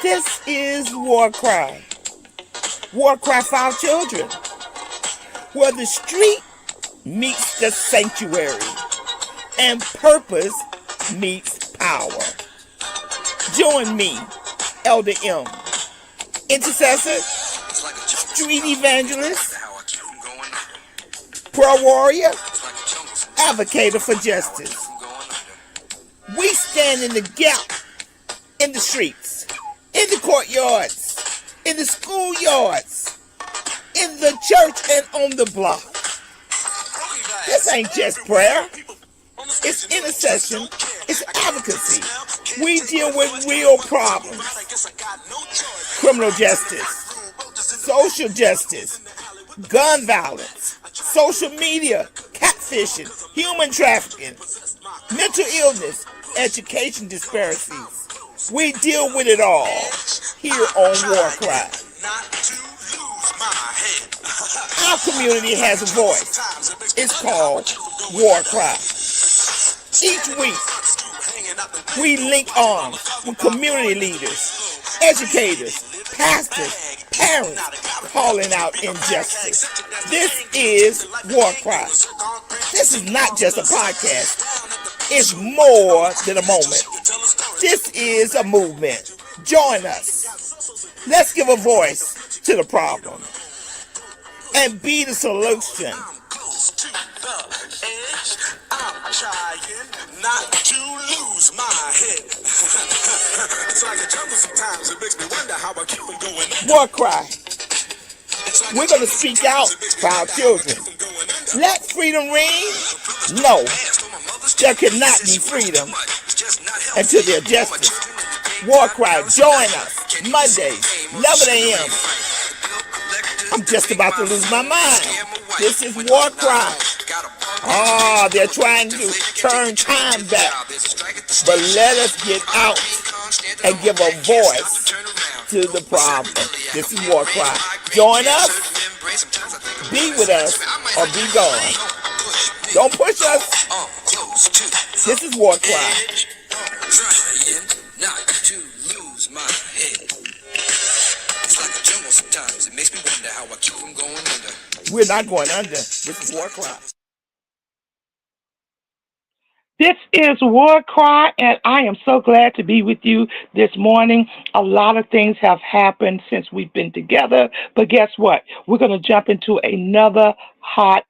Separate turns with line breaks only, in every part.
This is WarCry. WarCry for Our Children, where the street meets the sanctuary and purpose meets power. Join me, Elder M, intercessor, street evangelist, prayer warrior, advocator for justice. We stand in the gap in the streets, in the courtyards, in the schoolyards, in the church and on the block. This ain't just prayer. It's intercession. It's advocacy. We deal with real problems. Criminal justice, social justice, gun violence, social media, catfishing, human trafficking, mental illness, education disparities. We deal with it all here on WarCry. Our community has a voice. It's called WarCry. Each week, we link arms with community leaders, educators, pastors, parents calling out injustice. This is WarCry. This is not just a podcast. It's more than a moment. This is a movement. Join us. Let's give a voice to the problem and be the solution. I'm trying not to lose my head. It's like a jungle sometimes. It makes me wonder how I keep on going. WarCry. We're going to speak out for our children. Let freedom ring? No. There cannot be freedom until there's justice. WarCry, join us Mondays, 11 a.m. I'm just about to lose my mind. This is WarCry. They're trying to turn time back. But let us get out and give a voice to the problem. This is WarCry. Join us, be with us, or be gone. Don't push us. This is WarCry. Trying not to lose my head. It's like a jungle sometimes. It makes me wonder how I keep from going under. We're not going under. This is WarCry.
This is WarCry, and I am so glad to be with you this morning. A lot of things have happened since we've been together, but guess what? We're going to jump into another hot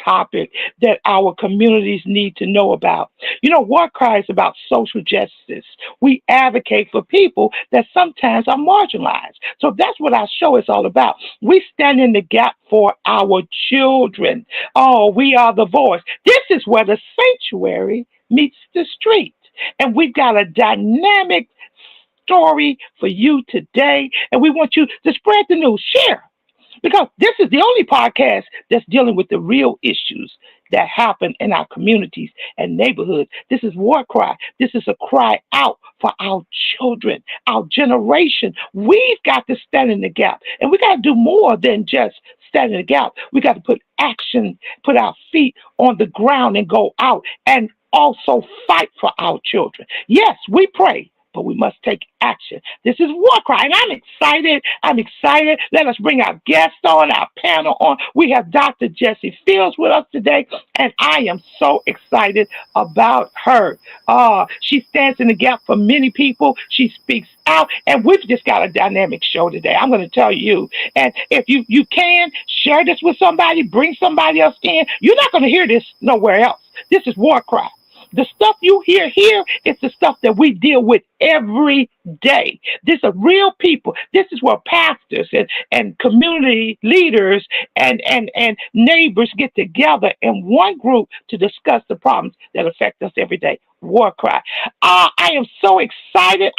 topic that our communities need to know about. You know, WarCry is about social justice. We advocate for people that sometimes are marginalized. So that's what our show is all about. We stand in the gap for our children. Oh, we are the voice. This is where the sanctuary meets the street. And we've got a dynamic story for you today. And we want you to spread the news, share. Because this is the only podcast that's dealing with the real issues that happen in our communities and neighborhoods. This is WarCry. This is a cry out for our children, our generation. We've got to stand in the gap. And we got to do more than just stand in the gap. We got to put action, put our feet on the ground and go out and also fight for our children. Yes, we pray, but we must take action. This is WarCry, and I'm excited. Let us bring our guest on, our panel on. We have Dr. Jessie Fields with us today, and I am so excited about her. She stands in the gap for many people. She speaks out, and we've just got a dynamic show today. I'm going to tell you. And if you can, share this with somebody, bring somebody else in. You're not going to hear this nowhere else. This is WarCry. The stuff you hear here is the stuff that we deal with every day. These are real people. This is where pastors and community leaders and neighbors get together in one group to discuss the problems that affect us every day. WarCry. I am so excited.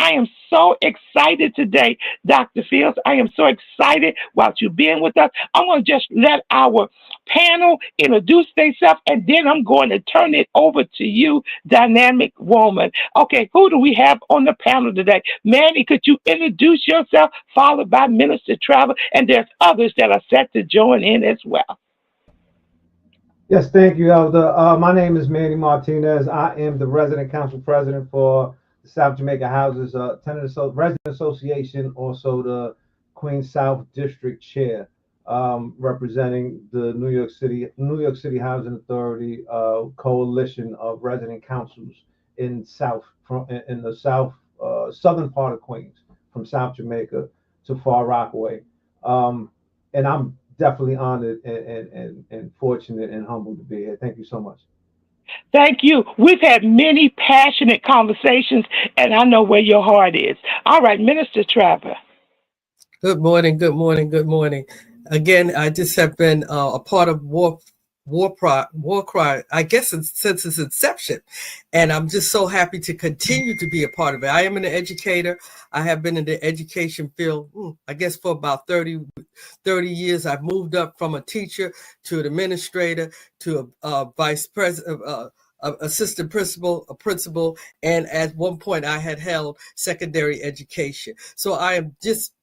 Today, Dr. Fields. I am so excited about you being with us. I'm going to just let our panel introduce themselves, and then I'm going to turn it over to you, dynamic woman. Okay, who do we have on the panel today? Manny, could you introduce yourself, followed by Minister Travel, and there's others that are set to join in as well.
Yes, thank you, Elder. My name is Manny Martinez. I am the resident council president for the South Jamaica Houses Resident Association, also the Queens South District Chair, representing the New York City Housing Authority coalition of resident councils in the southern part of Queens, from South Jamaica to Far Rockaway. And I'm definitely honored and fortunate and humbled to be here. Thank you so much.
Thank you. We've had many passionate conversations, and I know where your heart is. All right, Minister Trevor.
Good morning, good morning, good morning. Again, I just have been a part of WarCry, I guess, since its inception. And I'm just so happy to continue to be a part of it. I am an educator. I have been in the education field, I guess, for about 30 years. I've moved up from a teacher to an administrator to a vice president, assistant principal, a principal, and at one point I had held secondary education. So I am just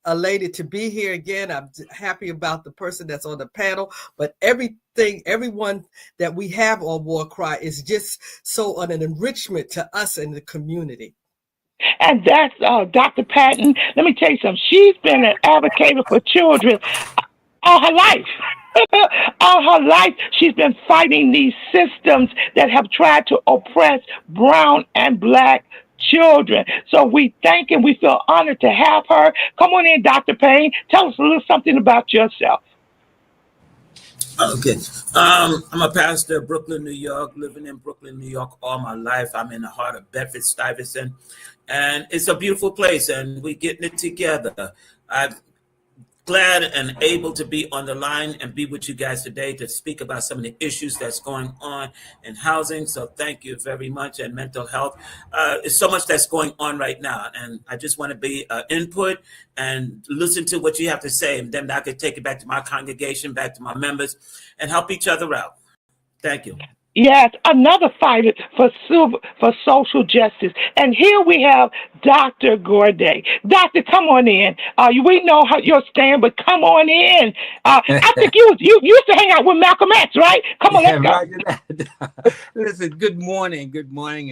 elated to be here again. I'm happy about the person that's on the panel, but everyone that we have on WarCry is just so an enrichment to us and the community.
And that's Dr. Patton. Let me tell you something. She's been an advocate for children all her life. All her life, she's been fighting these systems that have tried to oppress brown and black children. So we thank and we feel honored to have her. Come on in, Dr. Payne. Tell us a little something about yourself.
Okay. I'm a pastor of Brooklyn, New York, living in Brooklyn, New York all my life. I'm in the heart of Bedford-Stuyvesant, and it's a beautiful place, and we're getting it together. I'm glad and able to be on the line and be with you guys today to speak about some of the issues that's going on in housing. So thank you very much. And mental health. There's so much that's going on right now. And I just want to be input and listen to what you have to say. And then I could take it back to my congregation, back to my members, and help each other out. Thank you.
Yes, another fighter for social justice. And here we have Dr. Gorday. Doctor, come on in. We know how your stand, but come on in. I think you used to hang out with Malcolm X, right? Come on, let's go.
Listen, good morning,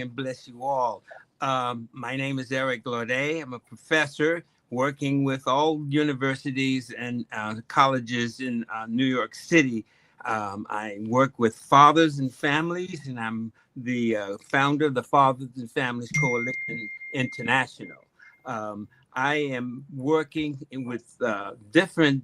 and bless you all. My name is Eric Gorday. I'm a professor working with all universities and colleges in New York City. I work with fathers and families, and I'm the founder of the Fathers and Families Coalition International. I am working with different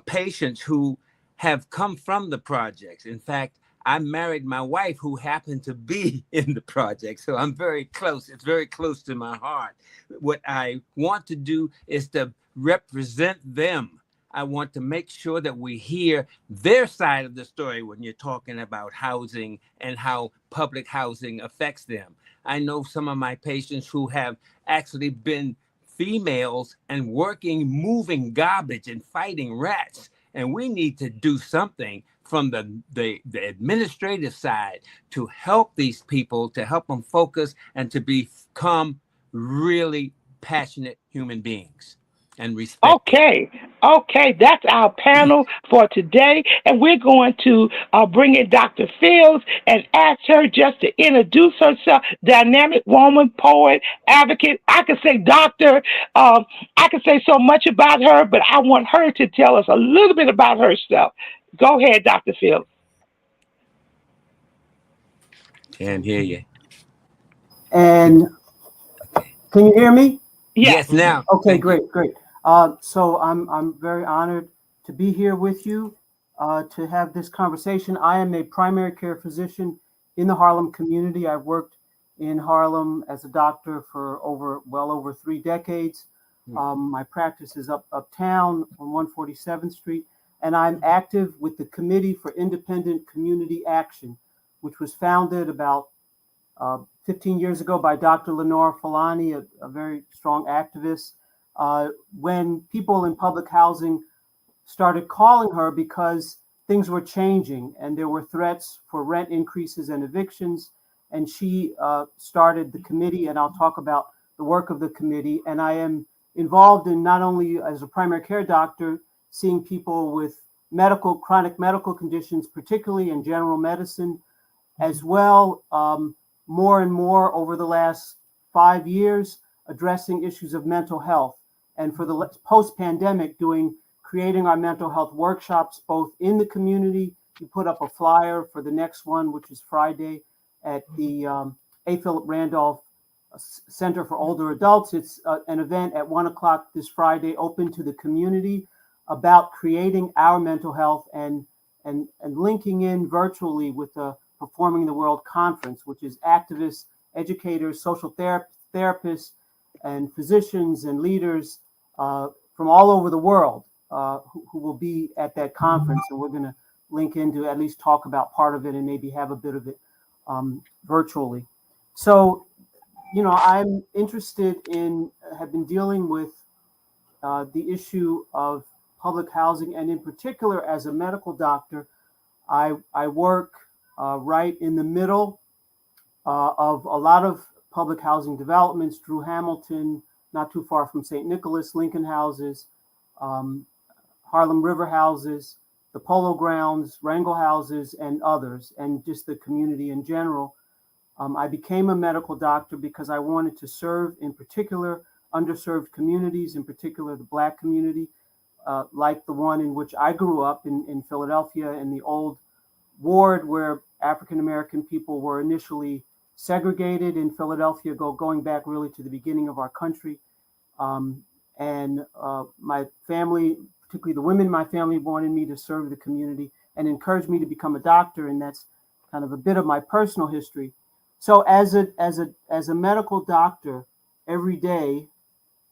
patients who have come from the projects. In fact, I married my wife who happened to be in the project. So I'm very close. It's very close to my heart. What I want to do is to represent them. I want to make sure that we hear their side of the story when you're talking about housing and how public housing affects them. I know some of my patients who have actually been females and working, moving garbage and fighting rats. And we need to do something from the administrative side to help these people, to help them focus and to become really passionate human beings. And respect.
Okay, that's our panel for today, and we're going to bring in Dr. Fields and ask her just to introduce herself. Dynamic woman, poet, advocate. I could say doctor. I could say so much about her, but I want her to tell us a little bit about herself. Go ahead, Dr. Fields.
Can't hear you.
And can you hear me?
Yes, now.
Okay, great. So I'm very honored to be here with you to have this conversation. I am a primary care physician in the Harlem community. I've worked in Harlem as a doctor for well over 3 decades. My practice is uptown on 147th Street, and I'm active with the Committee for Independent Community Action, which was founded about 15 years ago by Dr. Lenore Fulani, a very strong activist. When people in public housing started calling her because things were changing and there were threats for rent increases and evictions. And she started the committee, and I'll talk about the work of the committee. And I am involved in not only as a primary care doctor, seeing people with chronic medical conditions, particularly in general medicine, as well, more and more over the last 5 years addressing issues of mental health, and for the post-pandemic creating our mental health workshops both in the community. We put up a flyer for the next one, which is Friday at the A. Philip Randolph Center for Older Adults. It's an event at 1 o'clock this Friday, open to the community, about creating our mental health and linking in virtually with the Performing the World Conference, which is activists, educators, social therapists, and physicians and leaders from all over the world who will be at that conference. And we're going to link in to at least talk about part of it and maybe have a bit of it virtually. So, I'm interested have been dealing with the issue of public housing, and in particular, as a medical doctor, I work right in the middle of a lot of public housing developments. Drew Hamilton, not too far from St. Nicholas, Lincoln houses, Harlem River houses, the Polo Grounds, Wrangell houses, and others, and just the community in general. I became a medical doctor because I wanted to serve, in particular, underserved communities, in particular the Black community, like the one in which I grew up in Philadelphia, in the old ward where African-American people were initially segregated in Philadelphia, going back really to the beginning of our country. And my family, particularly the women in my family, wanted me to serve the community and encouraged me to become a doctor. And that's kind of a bit of my personal history. So as a medical doctor, every day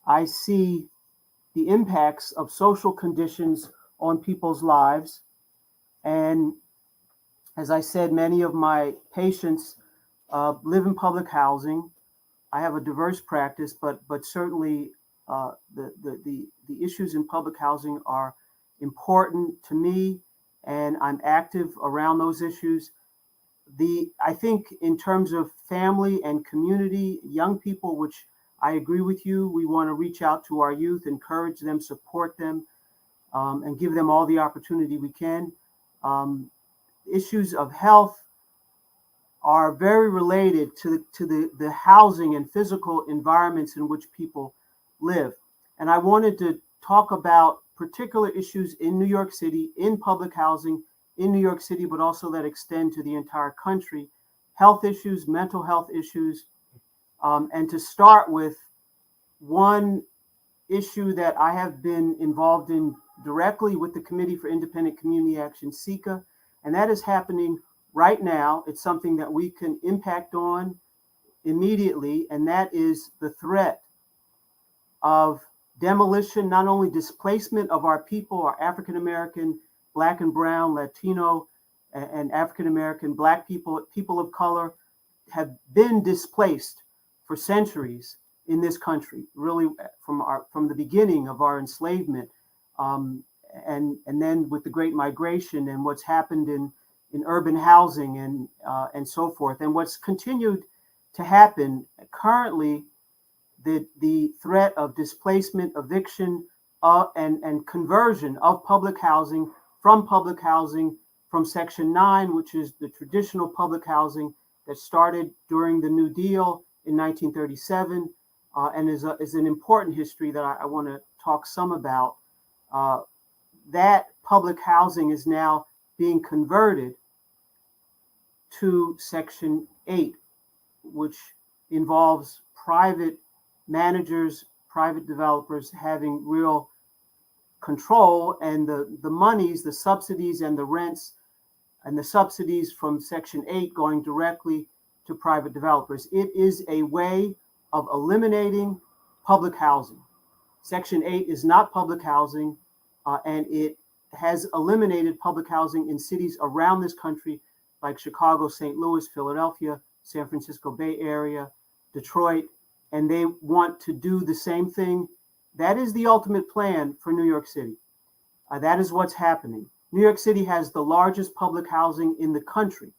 I see the impacts of social conditions on people's lives. And as I said, many of my patients live in public housing. I have a diverse practice, but certainly the issues in public housing are important to me, and I'm active around those issues. I think in terms of family and community, young people, which I agree with you, we want to reach out to our youth, encourage them, support them, and give them all the opportunity we can. Issues of health are very related to the housing and physical environments in which people live. And I wanted to talk about particular issues in New York City, in public housing, in New York City, but also that extend to the entire country. Health issues, mental health issues, and to start with one issue that I have been involved in directly with the Committee for Independent Community Action, CICA, and that is happening right now. It's something that we can impact on immediately, and that is the threat of demolition, not only displacement of our people, our African American, Black and Brown, Latino, and African American, Black people, people of color have been displaced for centuries in this country, really from the beginning of our enslavement, and then with the Great Migration and what's happened in urban housing and so forth, and what's continued to happen currently. The threat of displacement, eviction, and conversion of public housing from Section 9, which is the traditional public housing that started during the New Deal in 1937, and is an important history that I want to talk some about. That public housing is now being converted to Section 8, which involves private managers, private developers having real control, and the monies, the subsidies and the rents and the subsidies from Section 8 going directly to private developers. It is a way of eliminating public housing. Section 8 is not public housing, and it has eliminated public housing in cities around this country like Chicago, St. Louis, Philadelphia, San Francisco Bay Area, Detroit, and they want to do the same thing. That is the ultimate plan for New York City. That is what's happening. New York City has the largest public housing in the country.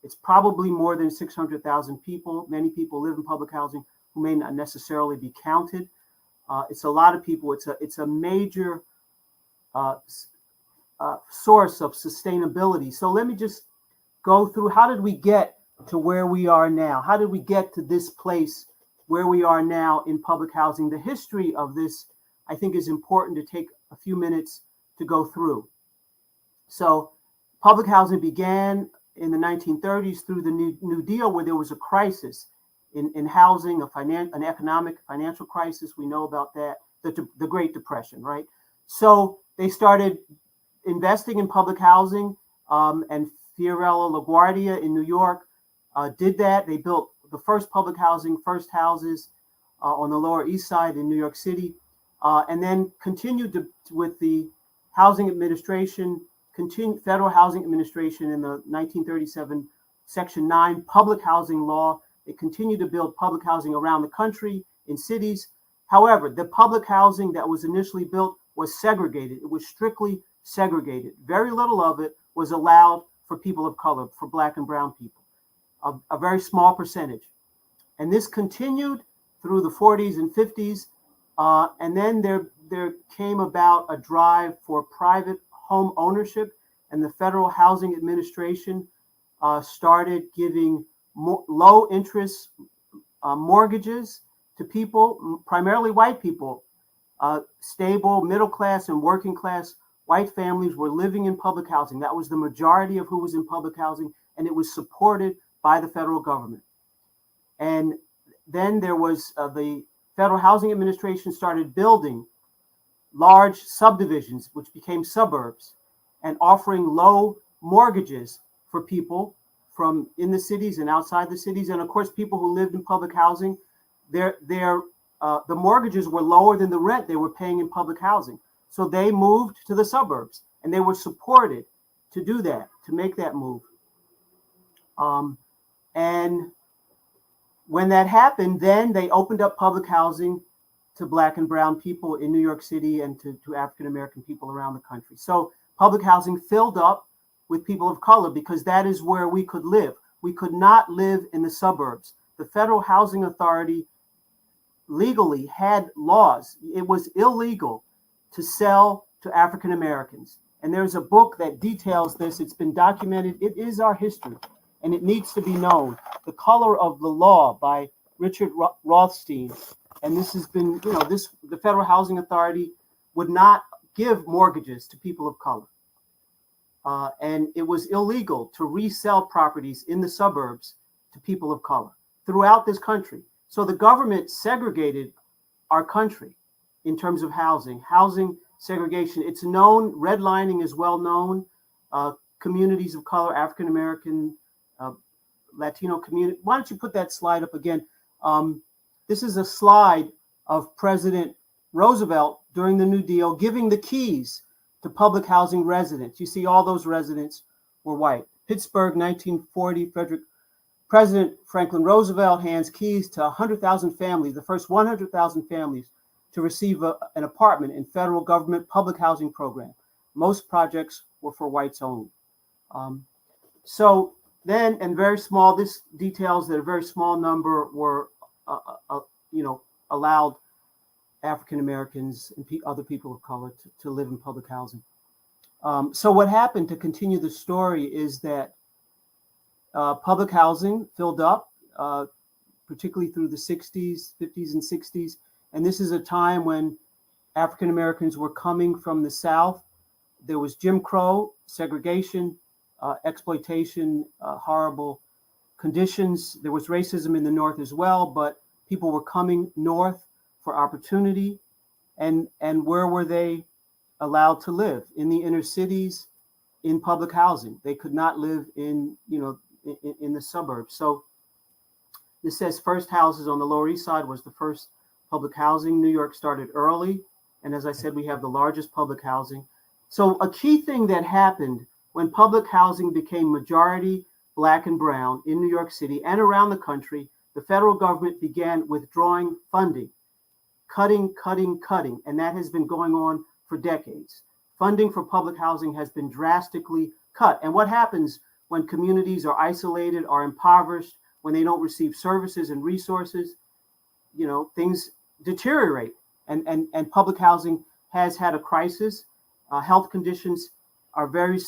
It's probably more than 600,000 people. Many people live in public housing who may not necessarily be counted. It's a lot of people. It's a major source of sustainability. So let me just go through, how did we get to where we are now? How did we get to this place where we are now in public housing. The history of this, I think, is important to take a few minutes to go through. So public housing began in the 1930s through the New Deal, where there was a crisis in housing, an economic financial crisis. We know about that, the Great Depression, right? So they started investing in public housing, and Fiorello LaGuardia in New York did that. They built the first public housing, first houses on the Lower East Side in New York City, and then continued with the Housing Administration, Federal Housing Administration in the 1937 Section 9 public housing law. They continued to build public housing around the country in cities. However, the public housing that was initially built was segregated. It was strictly segregated. Very little of it was allowed for people of color, for Black and brown people, a very small percentage. And this continued through the 40s and 50s. And then there came about a drive for private home ownership, and the Federal Housing Administration started giving low interest mortgages to people, primarily white people. Stable, middle class, and working class white families were living in public housing. That was the majority of who was in public housing, and it was supported by the federal government. And then there was the Federal Housing Administration started building large subdivisions, which became suburbs, and offering low mortgages for people from in the cities and outside the cities. And of course, people who lived in public housing, the mortgages were lower than the rent they were paying in public housing. So they moved to the suburbs, and they were supported to do that, to make that move. And when that happened, then they opened up public housing to Black and brown people in New York City and to African-American people around the country. So public housing filled up with people of color because that is where we could live. We could not live in the suburbs. The Federal Housing Authority legally had laws. It was illegal to sell to African Americans. And there's a book that details this. It's been documented. It is our history, and it needs to be known. The Color of the Law by Richard Rothstein. And this has been, the Federal Housing Authority would not give mortgages to people of color. And it was illegal to resell properties in the suburbs to people of color throughout this country. So the government segregated our country in terms of housing segregation. It's known, redlining is well known. Communities of color, African American, Latino community. Why don't you put that slide up again? This is a slide of President Roosevelt during the New Deal giving the keys to public housing residents. You see all those residents were white. Pittsburgh, 1940, President Franklin Roosevelt hands keys to 100,000 families, the first 100,000 families to receive an apartment in federal government public housing program. Most projects were for whites only. So then, and very small, this details that a very small number were, allowed African Americans and other people of color to live in public housing. So what happened, to continue the story, is that public housing filled up, particularly through the 60s, 50s, and 60s. And this is a time when African Americans were coming from the South. There was Jim Crow, segregation, exploitation, horrible conditions. There was racism in the North as well, but people were coming north for opportunity. And where were they allowed to live? In the inner cities, in public housing. They could not live in the suburbs. So this says first houses on the Lower East Side was the first public housing. New York started early. And as I said, we have the largest public housing. So a key thing that happened when public housing became majority Black and brown in New York City and around the country, the federal government began withdrawing funding, cutting. And that has been going on for decades. Funding for public housing has been drastically cut. And what happens when communities are isolated, are impoverished, when they don't receive services and resources, things deteriorate. And public housing has had a crisis. Health conditions are very,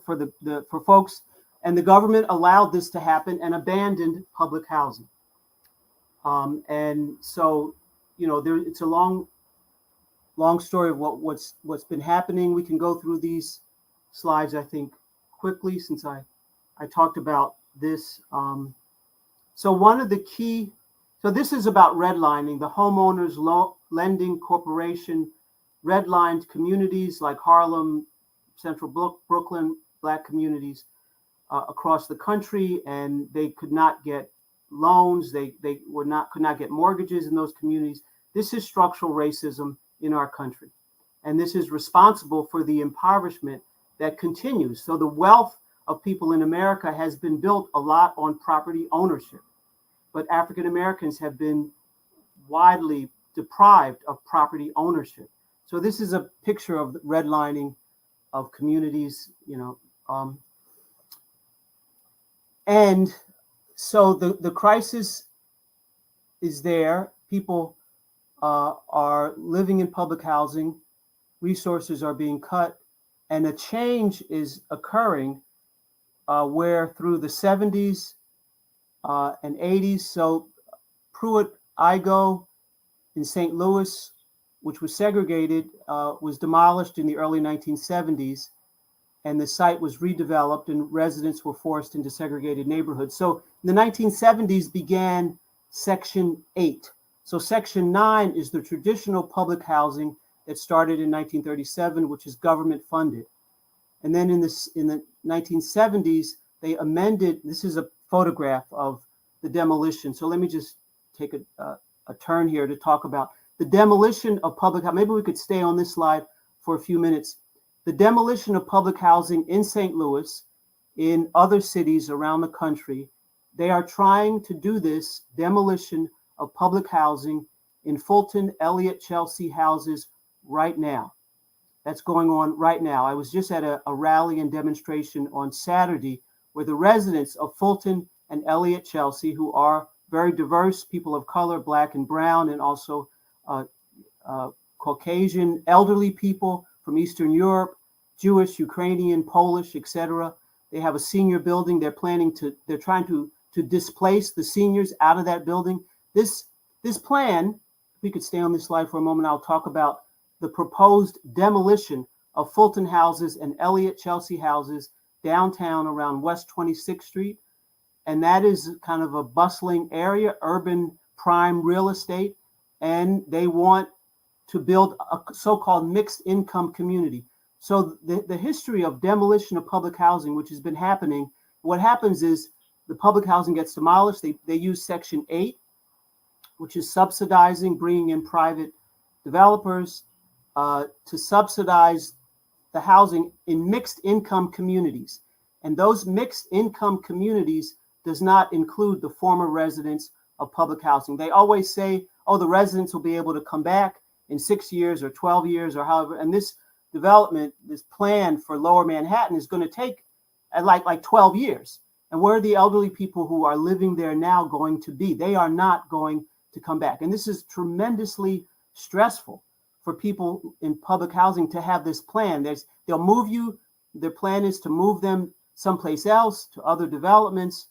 for folks, and the government allowed this to happen and abandoned public housing. And so, it's a long story of what's been happening. We can go through these slides, I think, quickly, since I talked about this. So one of the key, so this is about redlining. The Homeowners Lending Corporation redlined communities like Harlem, Central Brooklyn, Black communities across the country, and they could not get loans. They could not get mortgages in those communities. This is structural racism in our country, and this is responsible for the impoverishment that continues. So the wealth of people in America has been built a lot on property ownership, but African Americans have been widely deprived of property ownership. So this is a picture of the redlining of communities, and so the crisis is there. People are living in public housing, resources are being cut, and a change is occurring where through the 70s and 80s, so Pruitt-Igoe in St. Louis, which was segregated, was demolished in the early 1970s, and the site was redeveloped and residents were forced into segregated neighborhoods. So in the 1970s began Section 8. So Section 9 is the traditional public housing that started in 1937, which is government funded. And then in the 1970s, they amended, this is a photograph of the demolition. So let me just take a turn here to talk about the demolition of public housing. Maybe we could stay on this slide for a few minutes. The demolition of public housing in St. Louis, in other cities around the country, they are trying to do this demolition of public housing in Fulton, Elliott, Chelsea houses right now. That's going on right now. I was just at a rally and demonstration on Saturday where the residents of Fulton and Elliott, Chelsea, who are very diverse, people of color, Black and brown, and also Caucasian, elderly people from Eastern Europe, Jewish, Ukrainian, Polish, etc. They have a senior building. They're trying to displace the seniors out of that building. This plan, if we could stay on this slide for a moment, I'll talk about the proposed demolition of Fulton houses and Elliott, Chelsea houses downtown around West 26th Street. And that is kind of a bustling area, urban prime real estate. And they want to build a so-called mixed income community. So the history of demolition of public housing, which has been happening, what happens is the public housing gets demolished. They use Section 8, which is subsidizing, bringing in private developers to subsidize the housing in mixed income communities. And those mixed income communities does not include the former residents of public housing. They always say, oh, the residents will be able to come back in 6 years or 12 years or however. And this development, this plan for Lower Manhattan is going to take like 12 years. And where are the elderly people who are living there now going to be? They are not going to come back. And this is tremendously stressful for people in public housing to have this plan. They'll move you. Their plan is to move them someplace else to other developments,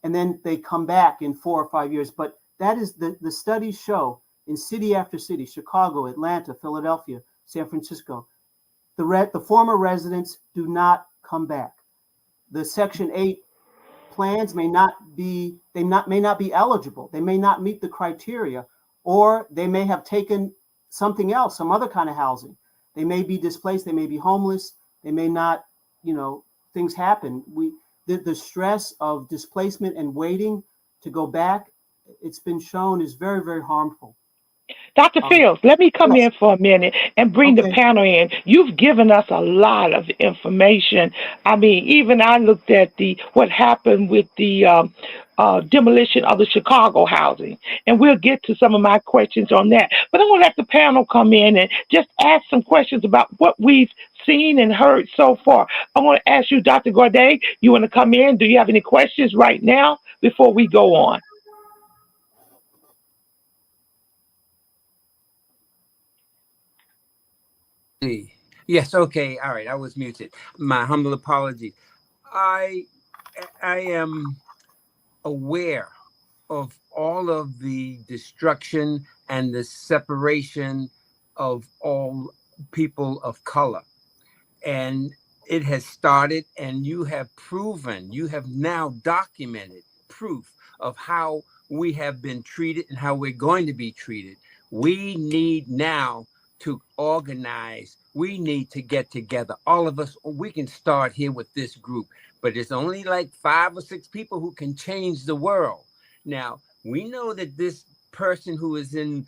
and then they come back in 4 or 5 years. But that is the studies show in city after city, Chicago, Atlanta, Philadelphia, San Francisco, the former residents do not come back. The Section 8 plans may not be eligible. They may not meet the criteria, or they may have taken something else, some other kind of housing. They may be displaced. They may be homeless. They may not, things happen. The stress of displacement and waiting to go back, it's been shown is very, very harmful.
Dr. Fields, let me come in for a minute and bring the panel in. You've given us a lot of information. I mean, even I looked at what happened with the demolition of the Chicago housing, and we'll get to some of my questions on that. But I'm going to let the panel come in and just ask some questions about what we've seen and heard so far. I want to ask you, Dr. Gourdet, you want to come in? Do you have any questions right now before we go on?
Yes, okay, all right, I was muted. My humble apologies. I am aware of all of the destruction and the separation of all people of color. And it has started, and you have proven, you have now documented proof of how we have been treated and how we're going to be treated. We need now to organize. We need to get together. All of us, we can start here with this group, but it's only like 5 or 6 people who can change the world. Now, we know that this person who is in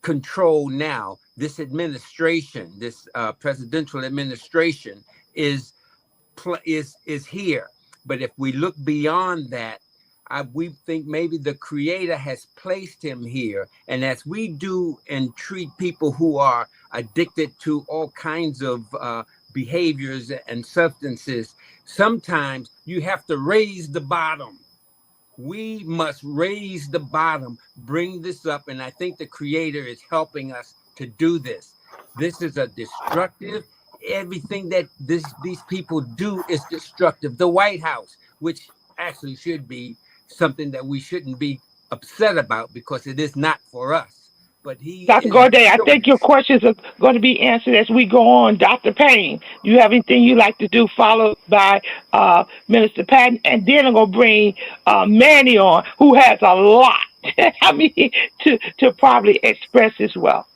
control now, this administration, this presidential administration is here. But if we look beyond that, we think maybe the Creator has placed him here. And as we do and treat people who are addicted to all kinds of behaviors and substances, sometimes you have to raise the bottom. We must raise the bottom, bring this up, and I think the Creator is helping us to do this. This is a destructive, everything that these people do is destructive. The White House, which actually should be something that we shouldn't be upset about because it is not for us. But
Dr. Gorday, I think your questions are going to be answered as we go on. Dr. Payne, you have anything you'd like to do, followed by Minister Patton, and then I'm going to bring Manny on, who has a lot, to probably express as well.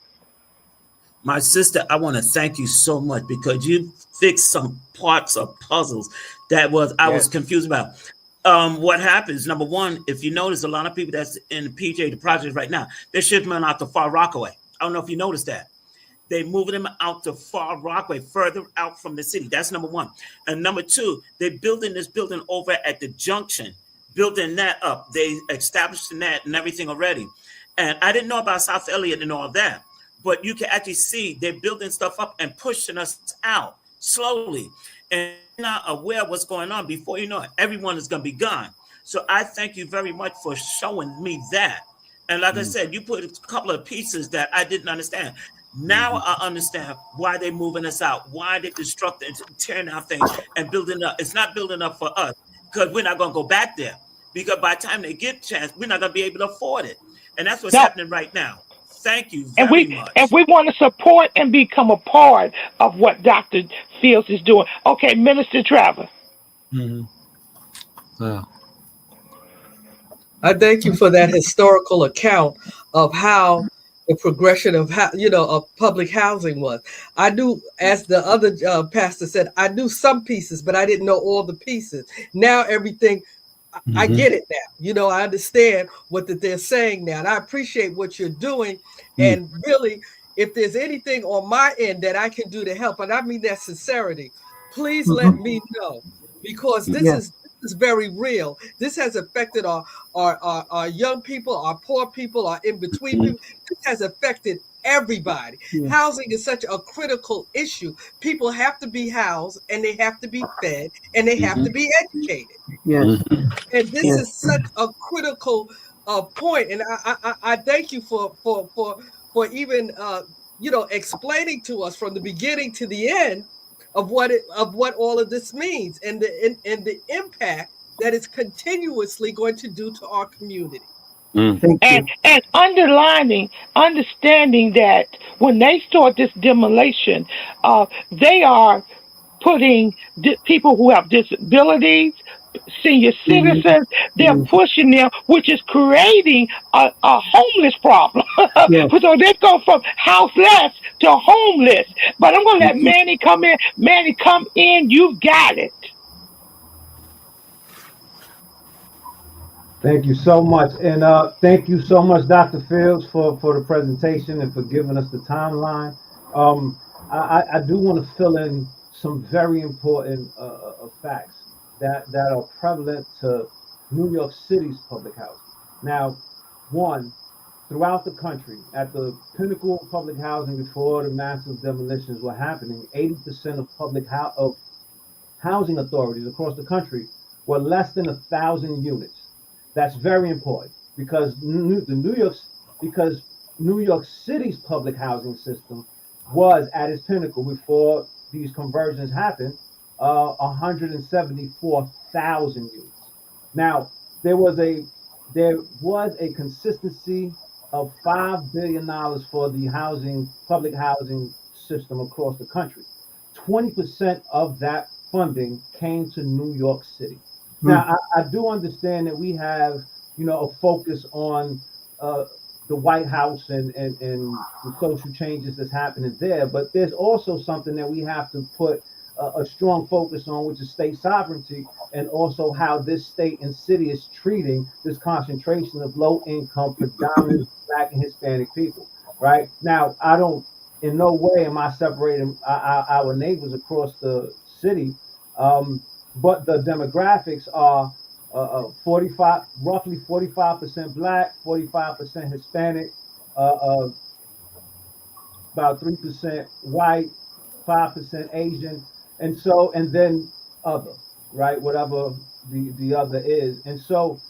My sister, I want to thank you so much because you fixed some parts of puzzles that I was confused about. What happens, number one, if you notice, a lot of people that's in the PJ, the project right now, they're shifting them out to Far Rockaway. I don't know if you noticed that. They're moving them out to Far Rockaway, further out from the city. That's number one. And number two, they're building this building over at the junction, building that up. They established that and everything already. And I didn't know about South Elliott and all that, but you can actually see they're building stuff up and pushing us out slowly. And not aware of what's going on. Before you know it, everyone is going to be gone. So I thank you very much for showing me that. And like I said, you put a couple of pieces that I didn't understand. Now I understand why they're moving us out, why they're destructing, tearing out things and building up. It's not building up for us because we're not going to go back there. Because by the time they get a chance, we're not going to be able to afford it. And that's what's happening right now. Thank you very much.
And we want to support and become a part of what Dr. Fields is doing. Okay, Minister Trevor.
I thank you for that historical account of how the progression of of public housing was. I knew, as the other pastor said, I knew some pieces, but I didn't know all the pieces. Now everything. I get it now. I understand what they're saying now. And I appreciate what you're doing. And really, if there's anything on my end that I can do to help, and I mean that sincerity, please let me know, because this is very real. This has affected our young people, our poor people, our in-between people. This has affected everybody. Housing is such a critical issue. People have to be housed, and they have to be fed, and they have to be educated. And this is such a critical point. And I thank you for even explaining to us from the beginning to the end of what all of this means and the impact that it's continuously going to do to our community.
And understanding that when they start this demolition, they are putting people who have disabilities, senior citizens, they're pushing them, which is creating a homeless problem. So they go from houseless to homeless. But I'm going to let Manny come in. Manny, come in. You got it.
Thank you so much. And thank you so much, Dr. Fields, for the presentation and for giving us the timeline. I do want to fill in some very important facts that are prevalent to New York City's public housing. Now, one, throughout the country, at the pinnacle of public housing before the massive demolitions were happening, 80% of housing authorities across the country were less than 1,000 units. That's very important because New York City's public housing system was at its pinnacle before these conversions happened, 174,000 units. Now, there was a consistency of $5 billion for the public housing system across the country. 20% of that funding came to New York City. Now, I do understand that we have, a focus on the White House and the social changes that's happening there, but there's also something that we have to put a strong focus on, which is state sovereignty, and also how this state and city is treating this concentration of low income, predominantly Black and Hispanic people. Right now, in no way am I separating our neighbors across the city, but the demographics are roughly 45% Black, 45% Hispanic, about 3% white, 5% Asian, and then other, right? Whatever the other is. And so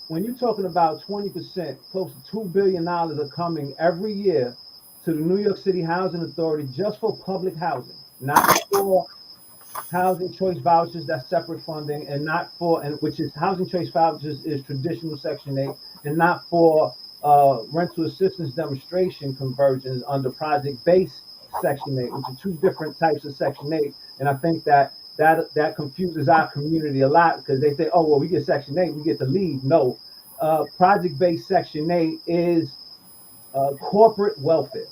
when you're talking about 20%, close to $2 billion are coming every year to the New York City Housing Authority just for public housing, not for housing choice vouchers, that's separate funding, and not for, and which is housing choice vouchers is traditional Section 8, and not for rental assistance demonstration conversions under project-based Section 8, which are two different types of Section 8. And I think that confuses our community a lot, because they say, oh, well, we get Section 8, we get to leave. No, project-based Section 8 is corporate welfare.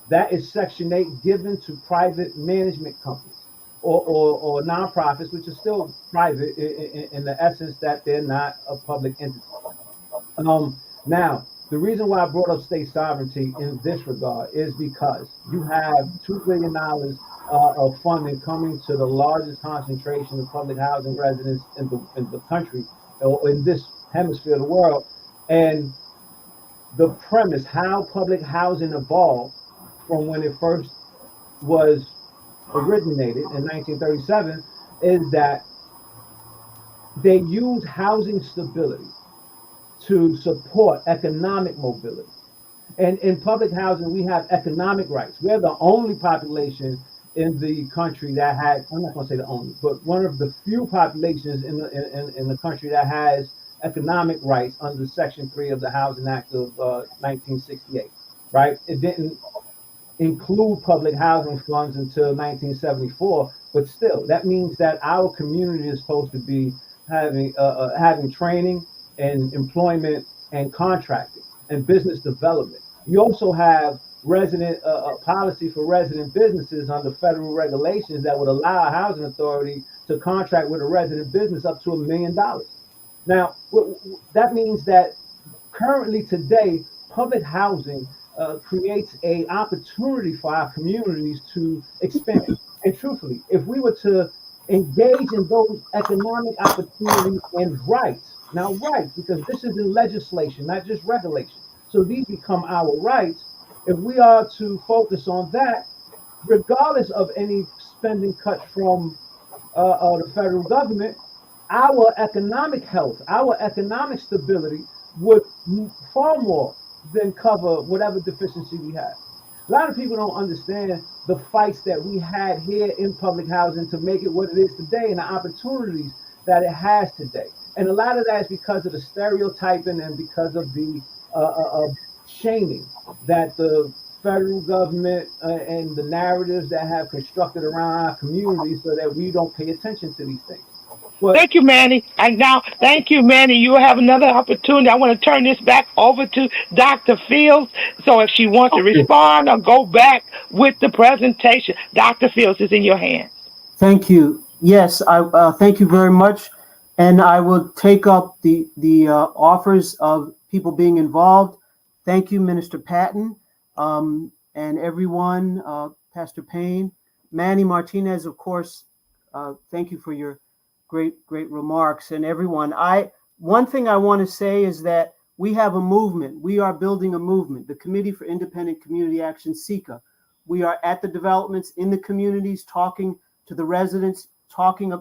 That is Section 8 given to private management companies or nonprofits, which are still private in the essence that they're not a public entity. Now, the reason why I brought up state sovereignty in this regard is because you have $2 billion of funding coming to the largest concentration of public housing residents in the country, or in this hemisphere of the world. And the premise, how public housing evolved from when it first was originated in 1937, is that they use housing stability to support economic mobility. And in public housing, we have economic rights. We're the only population in the country that has, I'm not going to say the only, but one of the few populations in the country that has economic rights under Section 3 of the Housing Act of 1968, right? It didn't include public housing funds until 1974, but still, that means that our community is supposed to be having training and employment and contracting and business development. You also have resident policy for resident businesses under federal regulations that would allow a housing authority to contract with a resident business up to $1 million. Now, that means that currently today, public housing creates an opportunity for our communities to expand. And truthfully, if we were to engage in those economic opportunities and rights, now rights, because this is in legislation, not just regulation. So these become our rights. If we are to focus on that, regardless of any spending cuts from the federal government, our economic health, our economic stability would far more than cover whatever deficiency we have. A lot of people don't understand the fights that we had here in public housing to make it what it is today and the opportunities that it has today. And a lot of that is because of the stereotyping and because of the shaming that the federal government and the narratives that have constructed around our community so that we don't pay attention to these things. But
Thank you, Manny. And now, thank you, Manny. You will have another opportunity. I want to turn this back over to Dr. Fields. So if she wants to respond or go back with the presentation, Dr. Fields is in your hands.
Thank you. Yes, I thank you very much. And I will take up the offers of people being involved. Thank you, Minister Patton, and everyone, Pastor Payne, Manny Martinez, of course. Thank you for your great remarks, and everyone. One thing I want to say is that we have a movement. We are building a movement, the Committee for Independent Community Action, CICA. We are at the developments in the communities, talking to the residents, talking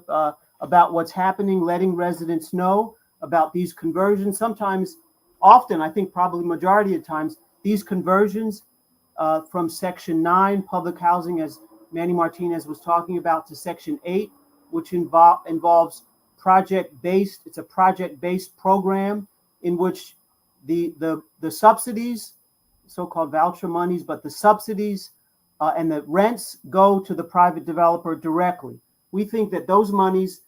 about what's happening, letting residents know about these conversions. Sometimes, often, I think probably majority of times, these conversions from Section 9, public housing, as Manny Martinez was talking about, to Section 8, which involves project-based. It's a project-based program in which the subsidies, so-called voucher monies, but the subsidies and the rents go to the private developer directly. We think that those monies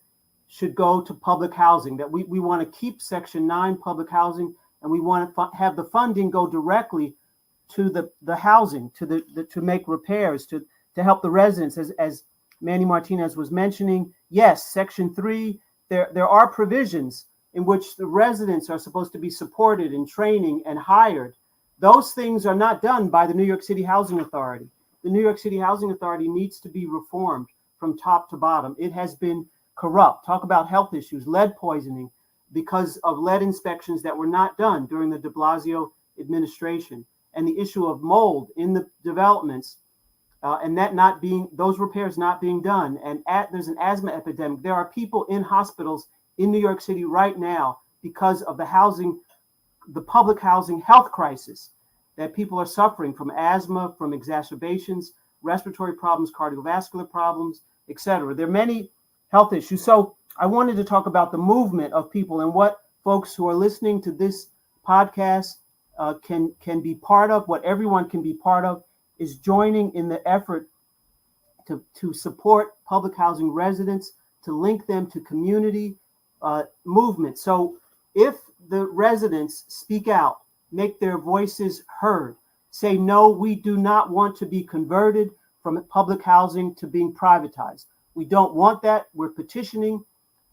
should go to public housing, that we want to keep Section 9 public housing, and we want to have the funding go directly to the housing, to make repairs, to help the residents. As Manny Martinez was mentioning, yes, Section 3, there are provisions in which the residents are supposed to be supported in training and hired. Those things are not done by the New York City Housing Authority. The New York City Housing Authority needs to be reformed from top to bottom. It has been corrupt. Talk about health issues, lead poisoning, because of lead inspections that were not done during the de Blasio administration, and the issue of mold in the developments, and that not being, those repairs not being done. And there's an asthma epidemic. There are people in hospitals in New York City right now because of the public housing health crisis, that people are suffering from asthma, from exacerbations, respiratory problems, cardiovascular problems, etc. There are many health issues. So I wanted to talk about the movement of people, and what folks who are listening to this podcast can be part of. What everyone can be part of is joining in the effort to support public housing residents, to link them to community movement. So if the residents speak out, make their voices heard, say, no, we do not want to be converted from public housing to being privatized. We don't want that. We're petitioning.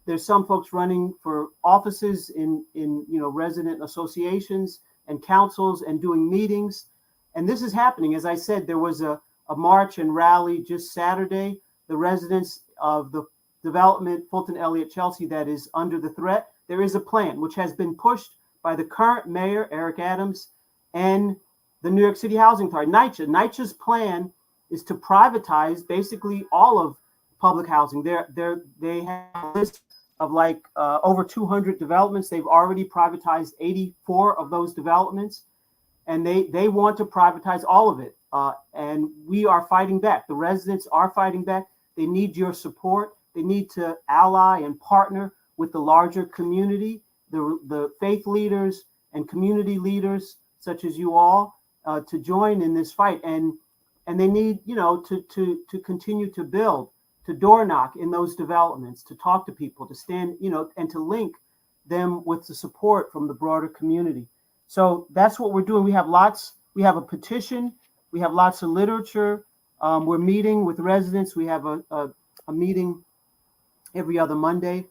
There's some folks running for offices in resident associations and councils and doing meetings. And this is happening. As I said, there was a march and rally just Saturday. The residents of the development, Fulton Elliott Chelsea, that is under the threat. There is a plan which has been pushed by the current mayor, Eric Adams, and the New York City Housing Authority, NYCHA. NYCHA's plan is to privatize basically all of public housing. They have a list of over 200 developments. They've already privatized 84 of those developments, and they want to privatize all of it. And we are fighting back. The residents are fighting back. They need your support. They need to ally and partner with the larger community, the faith leaders and community leaders such as you all, to join in this fight. And they need, to continue to build, to door knock in those developments, to talk to people, to stand, and to link them with the support from the broader community. So that's what we're doing. We have a petition, we have lots of literature. We're meeting with residents. We have a meeting every other Monday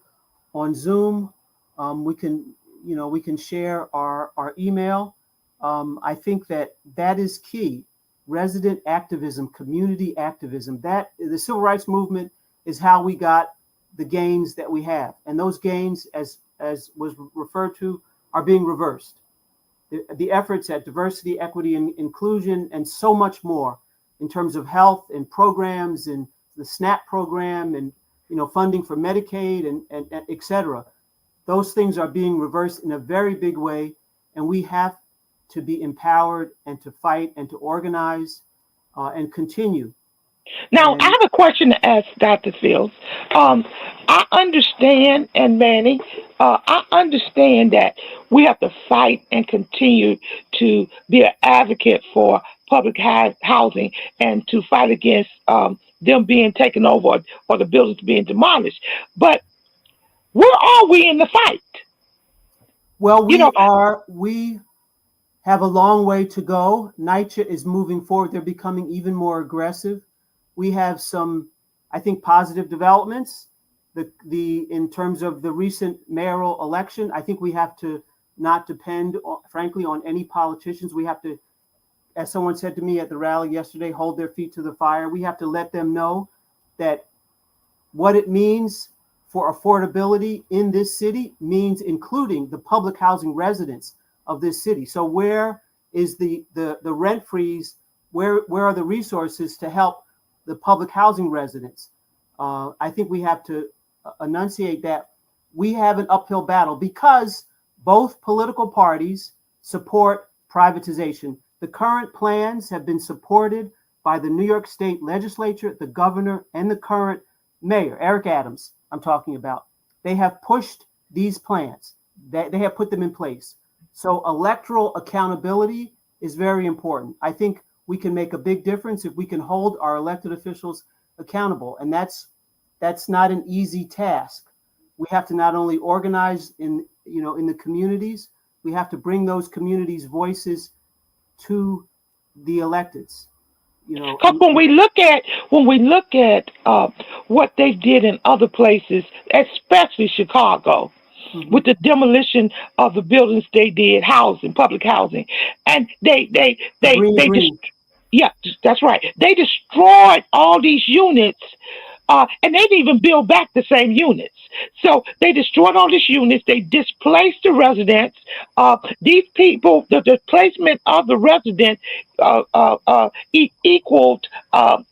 on Zoom. We can share our email. I think that is key. Resident activism, community activism. That the civil rights movement is how we got the gains that we have, and those gains, as was referred to, are being reversed. The efforts at diversity, equity, and inclusion, and so much more in terms of health and programs and the SNAP program and funding for Medicaid and et cetera. Those things are being reversed in a very big way, and we have to be empowered and to fight and to organize and continue.
Now, I have a question to ask Dr. Fields. I understand, and Manny, I understand that we have to fight and continue to be an advocate for public housing and to fight against them being taken over or the buildings being demolished. But where are we in the fight?
Well, we have a long way to go. NYCHA is moving forward. They're becoming even more aggressive. We have some, I think, positive developments. In terms of the recent mayoral election, I think we have to not depend, frankly, on any politicians. We have to, as someone said to me at the rally yesterday, hold their feet to the fire. We have to let them know that what it means for affordability in this city means including the public housing residents of this city. So where is the rent freeze? Where are the resources to help the public housing residents? I think we have to enunciate that we have an uphill battle because both political parties support privatization. The current plans have been supported by the New York State legislature, the governor, and the current mayor, Eric Adams, I'm talking about. they have pushed these plans, that they have put them in place. So electoral accountability is very important. I think we can make a big difference if we can hold our elected officials accountable. And that's not an easy task. We have to not only organize in the communities, we have to bring those communities' voices to the electeds.
Because when we look at what they did in other places, especially Chicago, with the demolition of the buildings they did, public housing, and yeah, that's right. They destroyed all these units, and they didn't even build back the same units. So they destroyed all these units. They displaced the residents. These people, the displacement of the residents equaled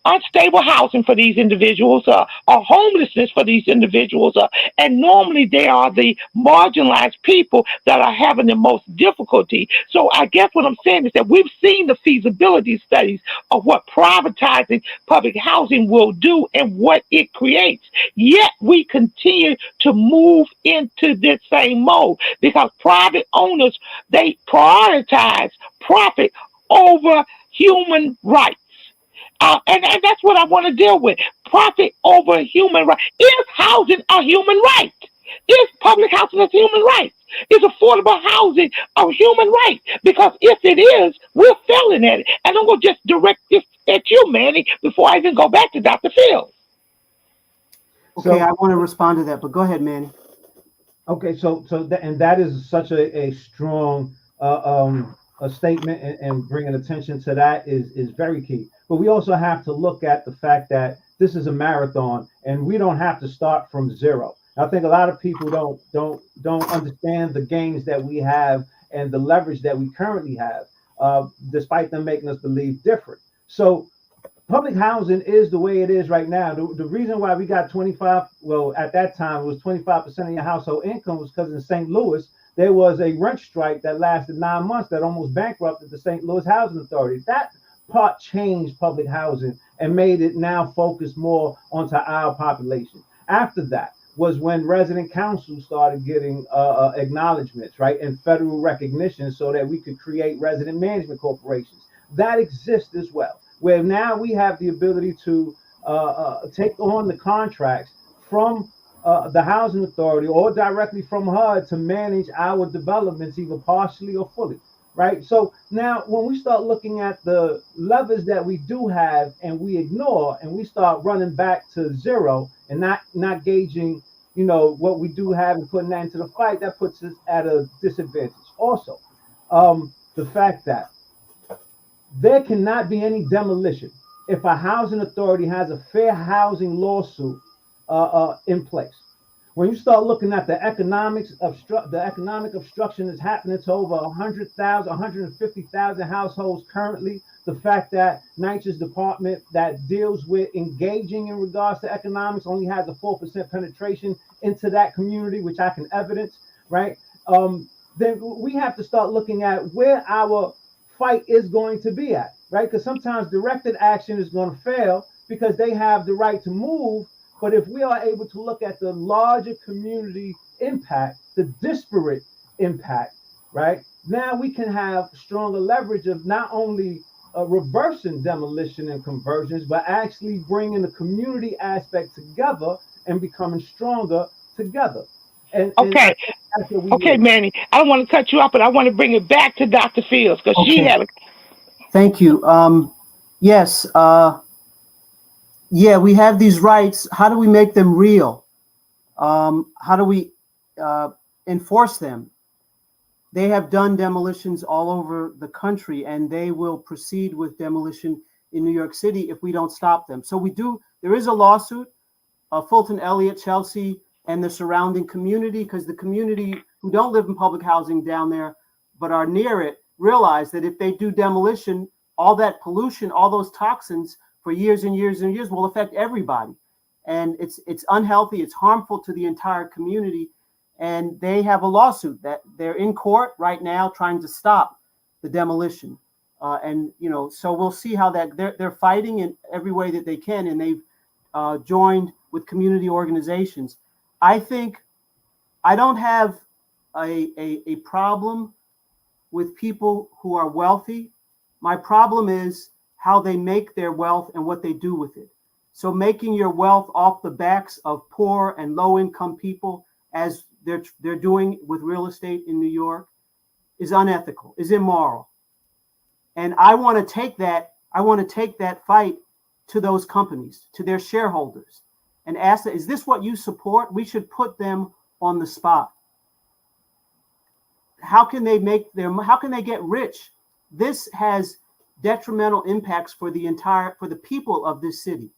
unstable housing for these individuals, or homelessness for these individuals. And normally they are the marginalized people that are having the most difficulty. So I guess what I'm saying is that we've seen the feasibility studies of what privatizing public housing will do and what it creates. Yet we continue to move into this same mode because private owners, they prioritize profit over human rights. And that's what I want to deal with. Profit over human rights. Is housing a human right? Is public housing a human right? Is affordable housing a human right? Because if it is, we're failing at it. And I'm going to just direct this at you, Manny, before I even go back to Dr. Fields.
Okay, I want to respond to that, but go ahead, Manny.
Okay, and that is such a strong a statement, and bringing attention to that is very key. But we also have to look at the fact that this is a marathon, and we don't have to start from zero. I think a lot of people don't understand the gains that we have and the leverage that we currently have, despite them making us believe different. So public housing is the way it is right now. The reason why we got 25, well, at that time it was 25% of your household income was because in St. Louis, there was a rent strike that lasted 9 months that almost bankrupted the St. Louis Housing Authority. That part changed public housing and made it now focus more onto our population. After that was when resident councils started getting acknowledgments, right, and federal recognition so that we could create resident management corporations. That exists as well, where now we have the ability to take on the contracts from the housing authority or directly from HUD to manage our developments, either partially or fully, right? So now when we start looking at the levers that we do have and we ignore, and we start running back to zero and not gauging, what we do have and putting that into the fight, that puts us at a disadvantage. Also, the fact that there cannot be any demolition if a housing authority has a fair housing lawsuit in place. When you start looking at the economic obstruction that's happening to over 100,000, 150,000 households currently, the fact that NYCHA's department that deals with engaging in regards to economics only has a 4% penetration into that community, which I can evidence, right? Then we have to start looking at where our fight is going to be at, right? Because sometimes directed action is going to fail because they have the right to move. But if we are able to look at the larger community impact, the disparate impact, right? Now we can have stronger leverage of not only reversing demolition and conversions, but actually bringing the community aspect together and becoming stronger together.
Okay, Manny, I don't want to cut you off, but I want to bring it back to Dr. Fields because she had a...
Thank you. Yes. Yeah, we have these rights. How do we make them real? How do we enforce them? They have done demolitions all over the country, and they will proceed with demolition in New York City if we don't stop them. So there is a lawsuit, Fulton, Elliott, Chelsea, and the surrounding community, because the community who don't live in public housing down there, but are near it, realize that if they do demolition, all that pollution, all those toxins for years and years and years will affect everybody. And it's unhealthy, it's harmful to the entire community. And they have a lawsuit that they're in court right now trying to stop the demolition. So we'll see how that they're fighting in every way that they can, and they've joined with community organizations. I think I don't have a problem with people who are wealthy. My problem is how they make their wealth and what they do with it. So making your wealth off the backs of poor and low income people, as they're doing with real estate in New York, is unethical, is immoral. And I want to take that fight to those companies, to their shareholders, and ask them, is this what you support? We should put them on the spot. How can they get rich? This has detrimental impacts for the people of this city.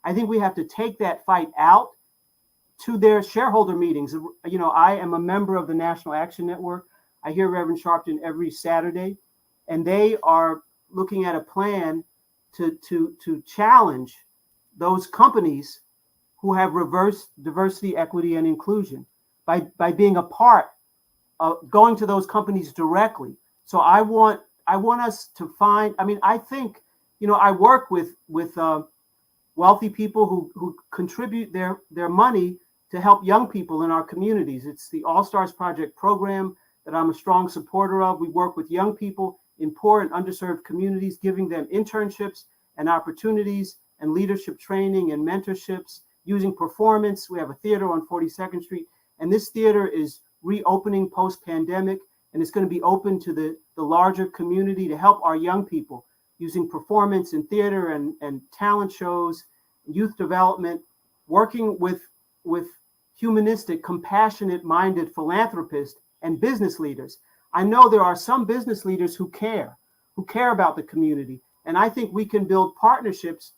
I think we have to take that fight out to their shareholder meetings. You know, I am a member of the National Action Network. I hear Reverend Sharpton every Saturday, and they are looking at a plan to challenge those companies who have reversed diversity, equity, and inclusion by being a part of going to those companies directly. So I want us to find. I mean, I think, you know, I work with wealthy people who contribute their money to help young people in our communities. It's the All Stars Project program that I'm a strong supporter of. We work with young people in poor and underserved communities, giving them internships and opportunities and leadership training and mentorships using performance. We have a theater on 42nd Street, and this theater is reopening post-pandemic, and it's going to be open to the larger community to help our young people using performance and theater and talent shows, youth development, working with humanistic, compassionate-minded philanthropists and business leaders. I know there are some business leaders who care about the community, and I think we can build partnerships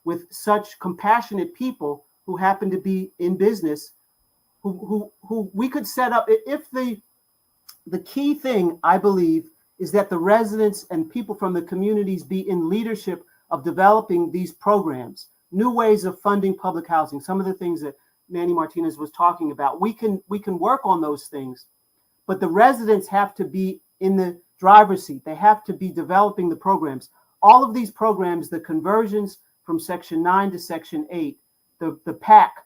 with such compassionate people who happen to be in business, who we could set up. If the key thing, I believe, is that the residents and people from the communities be in leadership of developing these programs, new ways of funding public housing, some of the things that Manny Martinez was talking about. We can work on those things, but the residents have to be in the driver's seat. They have to be developing the programs. All of these programs, the conversions from Section 9 to Section 8, the PAC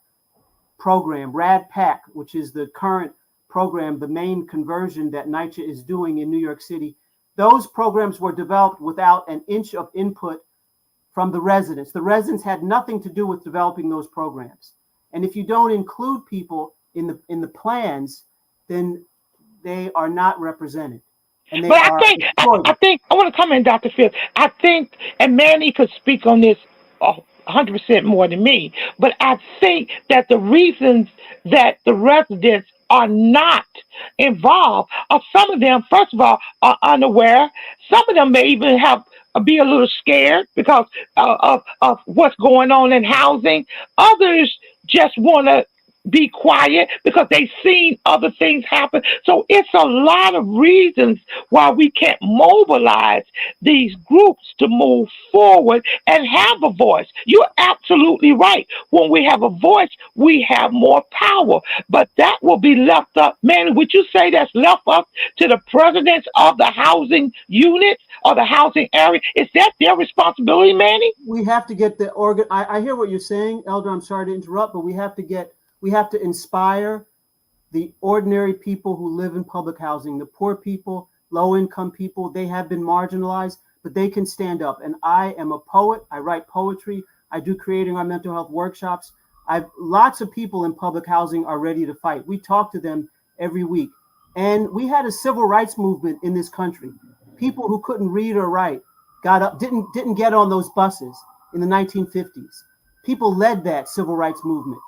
program, RAD PAC, which is the current program, the main conversion that NYCHA is doing in New York City, those programs were developed without an inch of input from the residents. The residents had nothing to do with developing those programs. And if you don't include people in the plans, then they are not represented. And they
But
are
I think I want to comment, Dr. Fields. I think, and Manny could speak on this 100% more than me, but I think that the reasons that the residents are not involved are, some of them, first of all, are unaware. Some of them may even be a little scared because of what's going on in housing. Others just want to be quiet because they've seen other things happen. So it's a lot of reasons why we can't mobilize these groups to move forward and have a voice. You're absolutely right. When we have a voice, we have more power. But that will be left up. Man, would you say that's left up to the presidents of the housing units or the housing area? Is that their responsibility, Manny?
We have to get the organ. I hear what you're saying, Elder. I'm sorry to interrupt, but we have to inspire the ordinary people who live in public housing, the poor people, low-income people. They have been marginalized, but they can stand up. And I am a poet. I write poetry. I do creating our mental health workshops. Lots of people in public housing are ready to fight. We talk to them every week. And we had a civil rights movement in this country. People who couldn't read or write got up, didn't get on those buses in the 1950s. People led that civil rights movement.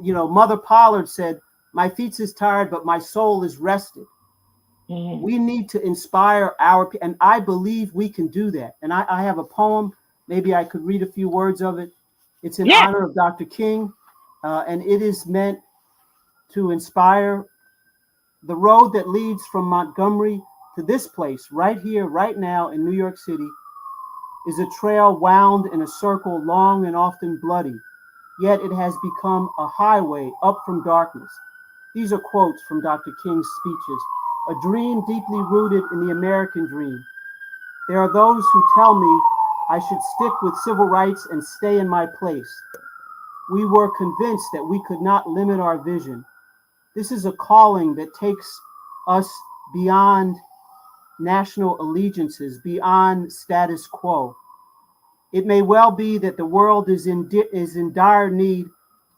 You know, Mother Pollard said, "My feet is tired, but my soul is rested." Mm-hmm. We need to inspire and I believe we can do that. And I have a poem. Maybe I could read a few words of it. It's in honor of Dr. King, and it is meant to inspire. The road that leads from Montgomery to this place, right here, right now in New York City, is a trail wound in a circle, long and often bloody. Yet it has become a highway up from darkness. These are quotes from Dr. King's speeches. A dream deeply rooted in the American dream. There are those who tell me I should stick with civil rights and stay in my place. We were convinced that we could not limit our vision. This is a calling that takes us beyond national allegiances, beyond status quo. It may well be that the world is in dire need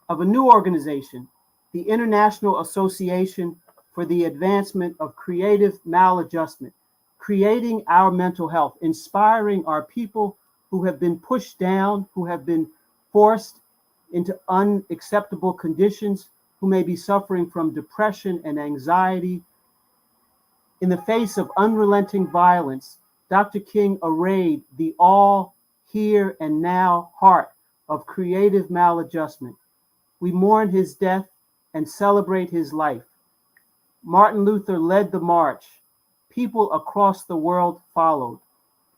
of a new organization, the International Association for the Advancement of Creative Maladjustment, creating our mental health, inspiring our people who have been pushed down, who have been forced into unacceptable conditions, who may be suffering from depression and anxiety. In the face of unrelenting violence, Dr. King arrayed the all here and now heart of creative maladjustment. We mourn his death and celebrate his life. Martin Luther led the march. People across the world followed.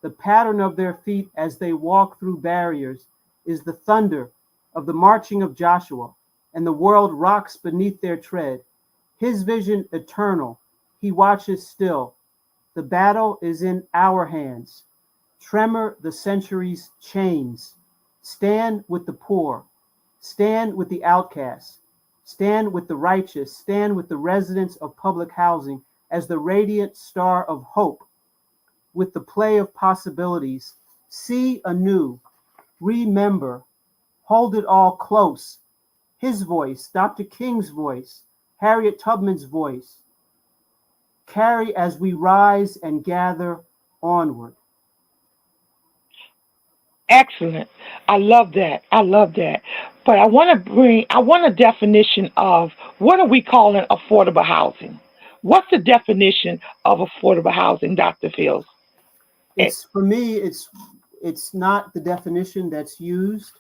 The pattern of their feet as they walk through barriers is the thunder of the marching of Joshua, and the world rocks beneath their tread. His vision eternal, he watches still. The battle is in our hands. Tremor the century's chains. Stand with the poor. Stand with the outcasts. Stand with the righteous. Stand with the residents of public housing as the radiant star of hope. With the play of possibilities, see anew, remember, hold it all close. His voice, Dr. King's voice, Harriet Tubman's voice, carry as we rise and gather onward.
Excellent. I love that. I love that. But I want a definition of what are we calling affordable housing? What's the definition of affordable housing, Dr. Fields?
For me, it's not the definition that's used.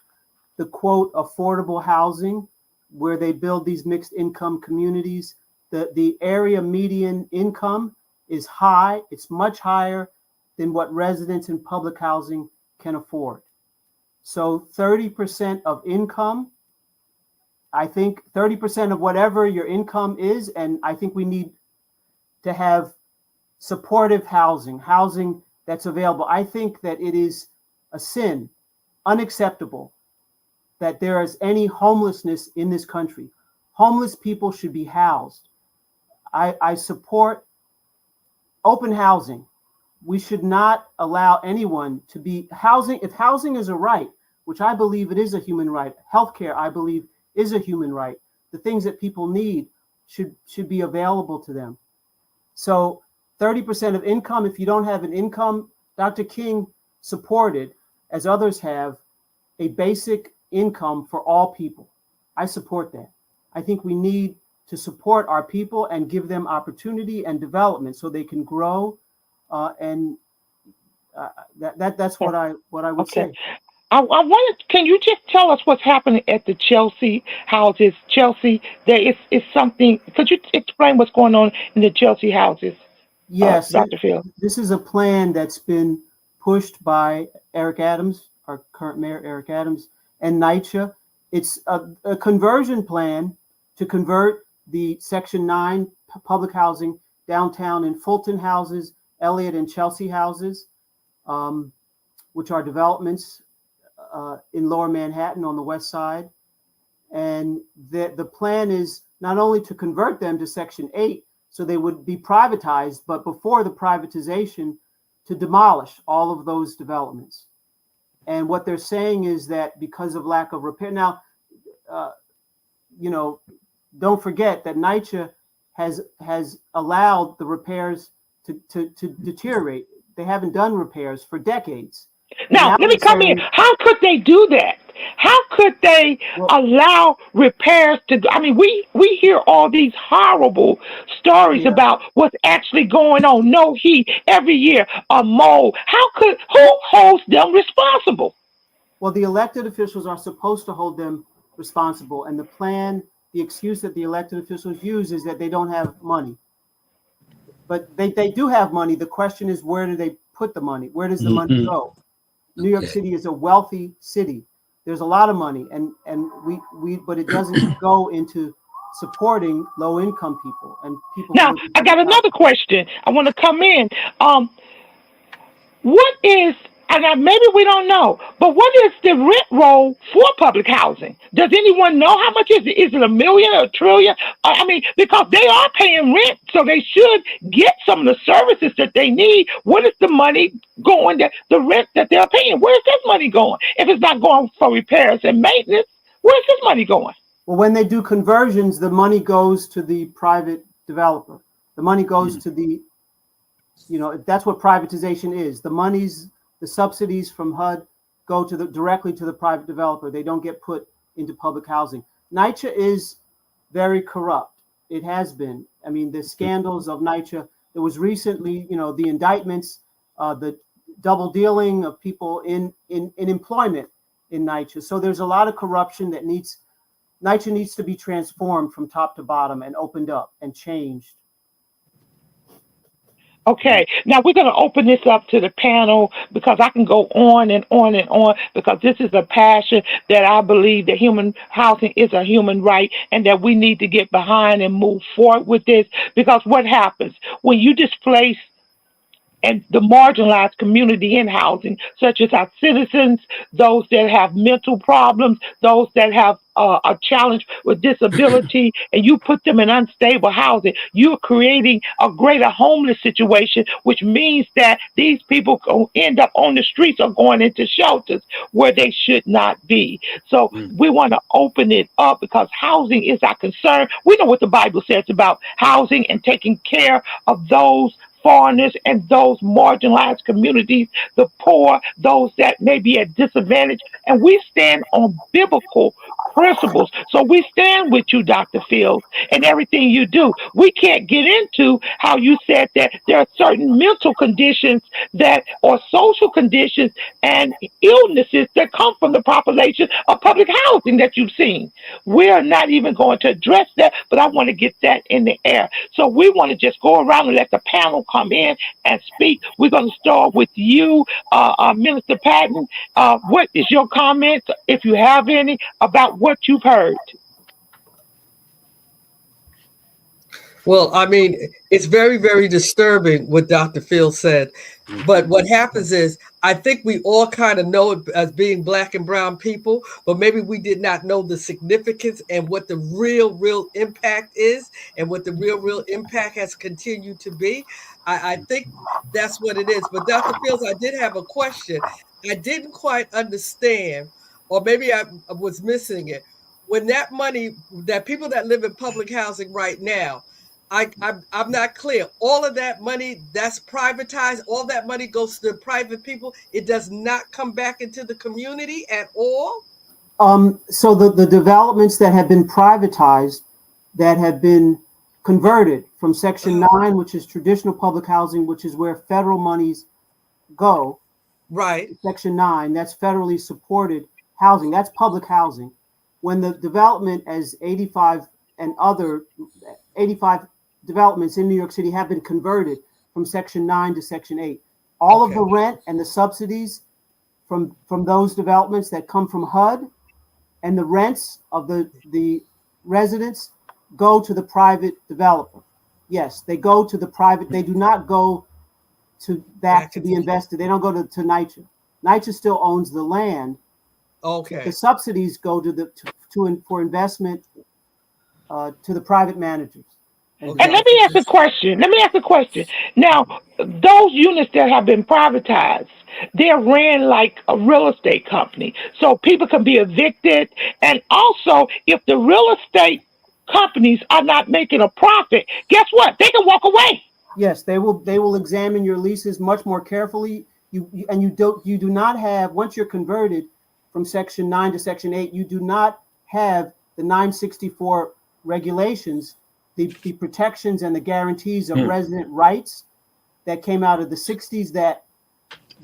The quote, affordable housing, where they build these mixed income communities, the area median income is high. It's much higher than what residents in public housing can afford. So 30% of income, I think 30% of whatever your income is, and I think we need to have supportive housing that's available. I think that it is a sin, unacceptable, that there is any homelessness in this country. Homeless people should be housed. I support open housing. We should not allow anyone to be housing. If housing is a right, which I believe it is a human right, healthcare, I believe, is a human right. The things that people need should be available to them. So 30% of income, if you don't have an income, Dr. King supported, as others have, a basic income for all people. I support that. I think we need to support our people and give them opportunity and development so they can grow. That's what I would say.
I wanted. Can you just tell us what's happening at the Chelsea houses? Chelsea, there is something. Could you explain what's going on in the Chelsea houses?
Yes,
Dr. Fields.
This is a plan that's been pushed by Eric Adams, our current mayor, Eric Adams, and NYCHA. It's a conversion plan to convert the Section 9 public housing downtown in Fulton houses, Elliott and Chelsea houses, which are developments in Lower Manhattan on the west side. And the plan is not only to convert them to Section 8, so they would be privatized, but before the privatization, to demolish all of those developments. And what they're saying is that because of lack of repair, now, don't forget that NYCHA has allowed the repairs to deteriorate. They haven't done repairs for decades.
Now, let me come in. How could they do that? How could they allow repairs to go? I mean, we hear all these horrible stories about what's actually going on. No heat every year, a mold. Who holds them responsible?
Well, the elected officials are supposed to hold them responsible. And the excuse that the elected officials use is that they don't have money. But they do have money. The question is, where do they put the money? Where does the money go? New York City is a wealthy city. There's a lot of money, but it doesn't go into supporting low-income people and people.
Now, I got another question. I want to come in. What is And maybe we don't know, but what is the rent roll for public housing? Does anyone know how much is it? Is it a million or a trillion? I mean, because they are paying rent, so they should get some of the services that they need. What is the money going? The rent that they're paying, where is this money going? If it's not going for repairs and maintenance, where is this money going?
Well, when they do conversions, the money goes to the private developer. The money goes to the, that's what privatization is. The subsidies from HUD go directly to the private developer. They don't get put into public housing. NYCHA is very corrupt. It has been. I mean, the scandals of NYCHA. There was recently, the indictments, the double dealing of people in employment in NYCHA. So there's a lot of corruption that NYCHA needs to be transformed from top to bottom and opened up and changed.
Okay, now we're going to open this up to the panel because I can go on and on and on because this is a passion that I believe that human housing is a human right and that we need to get behind and move forward with this, because what happens when you displace and the marginalized community in housing, such as our citizens, those that have mental problems, those that have a challenge with disability, and you put them in unstable housing, you're creating a greater homeless situation, which means that these people end up on the streets or going into shelters where they should not be. So we want to open it up because housing is our concern. We know what the Bible says about housing and taking care of those foreigners and those marginalized communities, the poor, those that may be at disadvantage. And we stand on biblical principles. So we stand with you, Dr. Fields, and everything you do. We can't get into how you said that there are certain mental conditions or social conditions and illnesses that come from the population of public housing that you've seen. We're not even going to address that, but I want to get that in the air. So we want to just go around and let the panel come in and speak. We're going to start with you, Minister Patton. What is your comment, if you have any, about what you've heard?
Well, I mean, it's very, very disturbing what Dr. Fields said. But what happens is, I think we all kind of know it as being Black and brown people, but maybe we did not know the significance and what the real impact is and what the real impact has continued to be. I think that's what it is. But Dr. Fields, I did have a question. I didn't quite understand, or maybe I was missing it. When that money, that people that live in public housing right now, I'm not clear. All of that money that's privatized, all that money goes to the private people. It does not come back into the community at all.
So the developments that have been privatized, that have been converted from Section 9, which is traditional public housing, which is where federal monies go.
Right.
Section 9, that's federally supported housing. That's public housing. When the development as 85 developments in New York City have been converted from Section 9 to Section 8. All of the rent and the subsidies from those developments that come from HUD and the rents of the residents go to the private developer. Yes, they go to the private. They do not go back to the investor. They don't go to NYCHA. NYCHA still owns the land.
Okay.
The subsidies go for investment to the private managers.
And let me ask a question. Now, those units that have been privatized, they're ran like a real estate company. So people can be evicted. And also, if the real estate companies are not making a profit, guess what? They can walk away.
Yes, they will examine your leases much more carefully. You do not have, once you're converted from Section 9 to Section 8, you do not have the 964 regulations, the protections and the guarantees of resident rights that came out of the 60s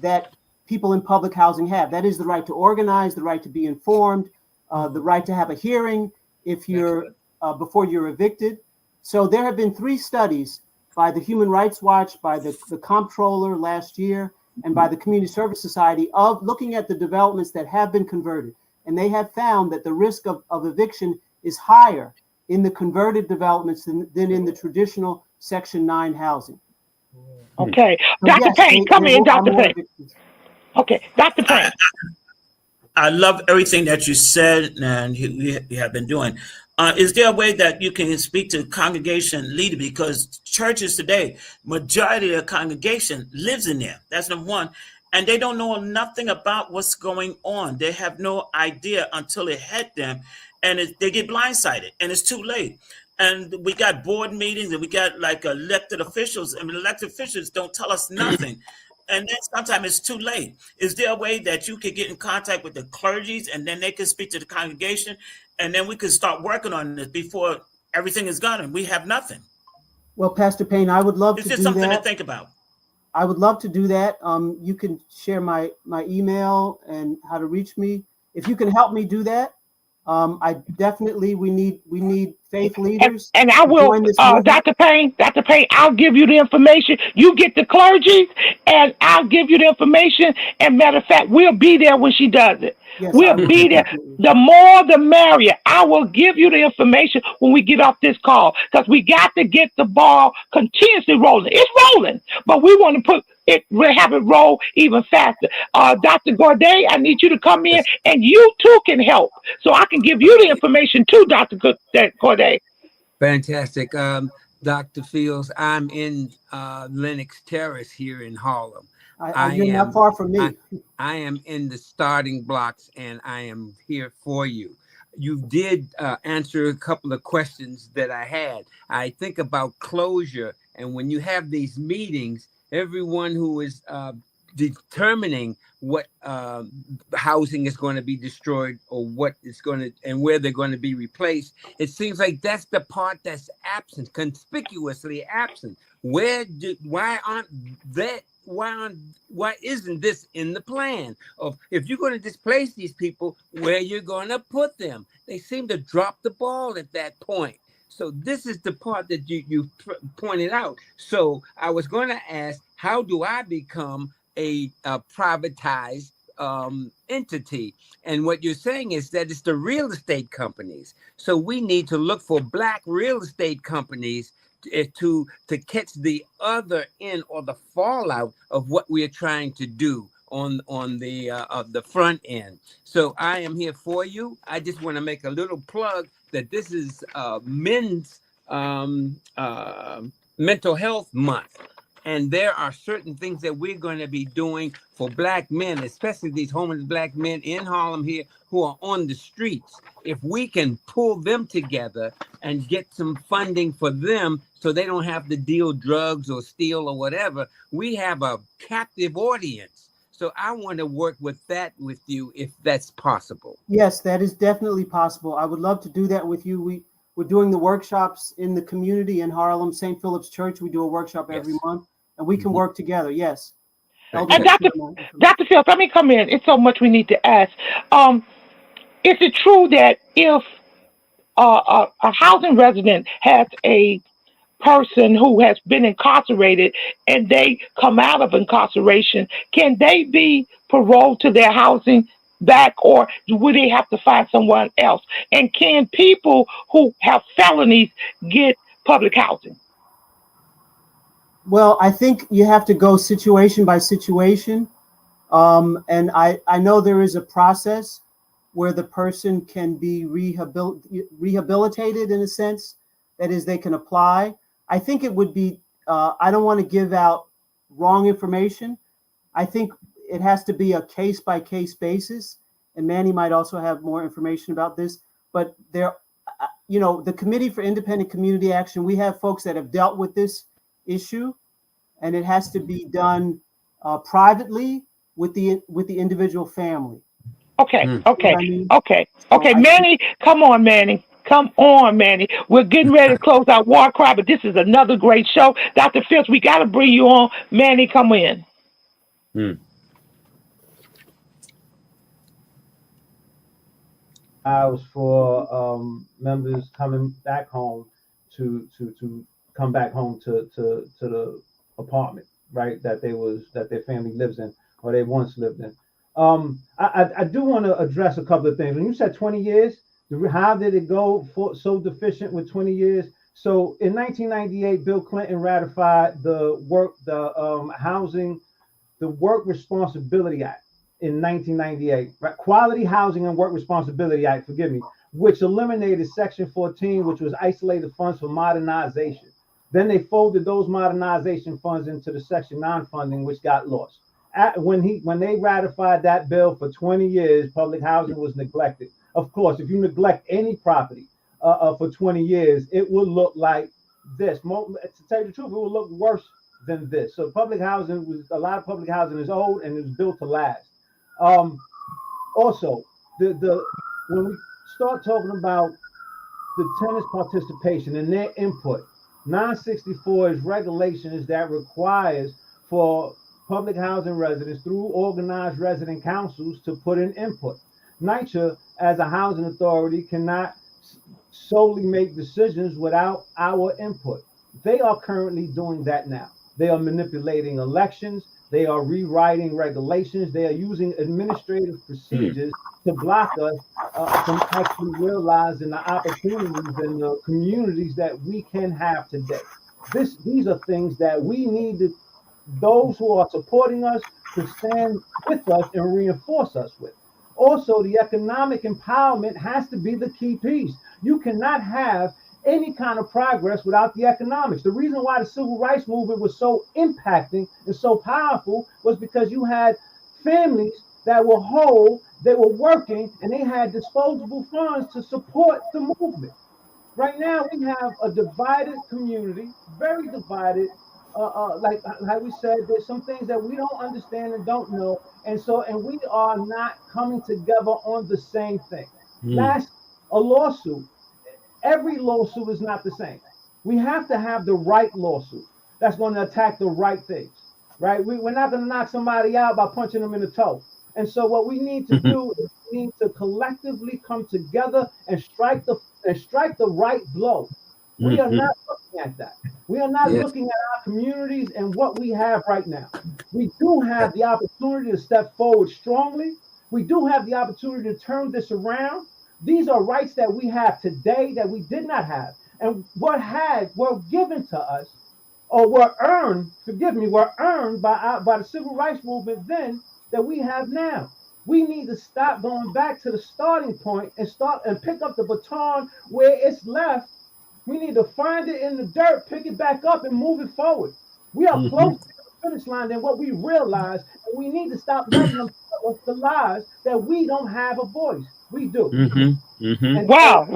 that people in public housing have. That is the right to organize, the right to be informed, the right to have a hearing if you're before you're evicted. So there have been 3 studies by the Human Rights Watch, by the comptroller last year, and by the Community Service Society of looking at the developments that have been converted. And they have found that the risk of eviction is higher in the converted developments than in the traditional Section 9 housing.
Okay. Dr. Payne, come in, Dr. Payne. Okay, Dr. Payne.
I love everything that you said and you have been doing. Is there a way that you can speak to congregation leader? Because churches today, majority of the congregation lives in there. That's number one. And they don't know nothing about what's going on. They have no idea until it hit them, and they get blindsided, and it's too late. And we got board meetings, and we got like elected officials, and elected officials don't tell us nothing. And then sometimes it's too late. Is there a way that you could get in contact with the clergies, and then they can speak to the congregation, and then we could start working on this before everything is gone and we have nothing?
Well, Pastor Payne, I would love
It's
to
just
do
something
that.
to think about.
I would love to do that. You can share my email and how to reach me. If you can help me do that, I definitely we need faith leaders.
And I
to
will,
join this movement.
Dr. Payne, I'll give you the information. You get the clergy, and I'll give you the information. And matter of fact, we'll be there when she does it.
Yes,
We'll be there. The more, the merrier. I will give you the information when we get off this call, because we got to get the ball continuously rolling. It's rolling, but we want to have it roll even faster. Dr. Gorday, I need you to come in, and you too can help. So I can give you the information too, Dr. Gorday.
Fantastic. Dr. Fields, I'm in Lenox Terrace here in Harlem.
You're not far from me.
I am in the starting blocks, and I am here for you. You did answer a couple of questions that I had. I think about closure, and when you have these meetings, everyone who is determining what housing is going to be destroyed or what is going to and where they're going to be replaced, it seems like that's the part that's absent, conspicuously absent. Why isn't this in the plan of, if you're going to displace these people, where you're going to put them? They seem to drop the ball at that point. So this is the part that you pointed out. So I was going to ask, how do I become a privatized entity? And what you're saying is that it's the real estate companies. So we need to look for Black real estate companies to catch the other end or the fallout of what we are trying to do on the front end. So I am here for you. I just want to make a little plug that this is men's mental health month. And there are certain things that we're going to be doing for Black men, especially these homeless Black men in Harlem here who are on the streets. If we can pull them together and get some funding for them so they don't have to deal drugs or steal or whatever, we have a captive audience. So I want to work with you if that's possible.
Yes, that is definitely possible. I would love to do that with you. We're doing the workshops in the community in Harlem, St. Philip's Church. We do a workshop every month, and we can work together. Yes.
And Dr. Fields, let me come in. It's so much we need to ask. Is it true that if a housing resident has a person who has been incarcerated and they come out of incarceration, can they be paroled to their housing back, or would they have to find someone else? And can people who have felonies get public housing?
Well, I think you have to go situation by situation. And I know there is a process where the person can be rehabilitated in a sense. That is, they can apply. I think it would be, I don't want to give out wrong information. I think it has to be a case by case basis. And Manny might also have more information about this, but there, the Committee for Independent Community Action, we have folks that have dealt with this issue, and it has to be done privately with the individual family.
Okay.
So
Manny, come on, Manny. We're getting ready to close out WarCry, but this is another great show. Dr. Fields, we got to bring you on. Manny, come in.
Allows for members coming back home to come back home to the apartment, right, that their family lives in or they once lived in. I do want to address a couple of things. When you said 20 years, how did it go so deficient with 20 years? So in 1998, Bill Clinton ratified the housing the Work Responsibility Act in 1998, right? Quality Housing and Work Responsibility Act, forgive me, which eliminated Section 14, which was isolated funds for modernization. Then they folded those modernization funds into the Section 9 funding, which got lost. When they ratified that bill for 20 years, public housing was neglected. Of course, if you neglect any property for 20 years, it will look like this. To tell you the truth, it will look worse than this. So a lot of public housing is old and it was built to last. Also, when we start talking about the tenants' participation and their input, 964 is regulations that requires for public housing residents through organized resident councils to put in input. NYCHA, as a housing authority, cannot solely make decisions without our input. They are currently doing that now. They are manipulating elections. They are rewriting regulations. They are using administrative procedures to block us from actually realizing the opportunities and the communities that we can have today. These are things that we need those who are supporting us to stand with us and reinforce us with. Also, the economic empowerment has to be the key piece. You cannot have any kind of progress without the economics. The reason why the civil rights movement was so impacting and so powerful was because you had families that were whole, they were working, and they had disposable funds to support the movement. Right now, we have a divided community, very divided. Like we said, there's some things that we don't understand and don't know, and we are not coming together on the same thing. Last, a lawsuit. Every lawsuit is not the same. We have to have the right lawsuit that's going to attack the right things, right? We're not going to knock somebody out by punching them in the toe. And so what we need to do is we need to collectively come together and strike the right blow. We are not looking at that. We are not looking at our communities and what we have right now. We do have the opportunity to step forward strongly. We do have the opportunity to turn this around. These are rights that we have today that we did not have. And were given to us or were earned by the civil rights movement then that we have now. We need to stop going back to the starting point and pick up the baton where it's left. We need to find it in the dirt, pick it back up, and move it forward. We are closer to the finish line than what we realize, and we need to stop letting them tell us the lies that we don't have a voice. We do.
Wow.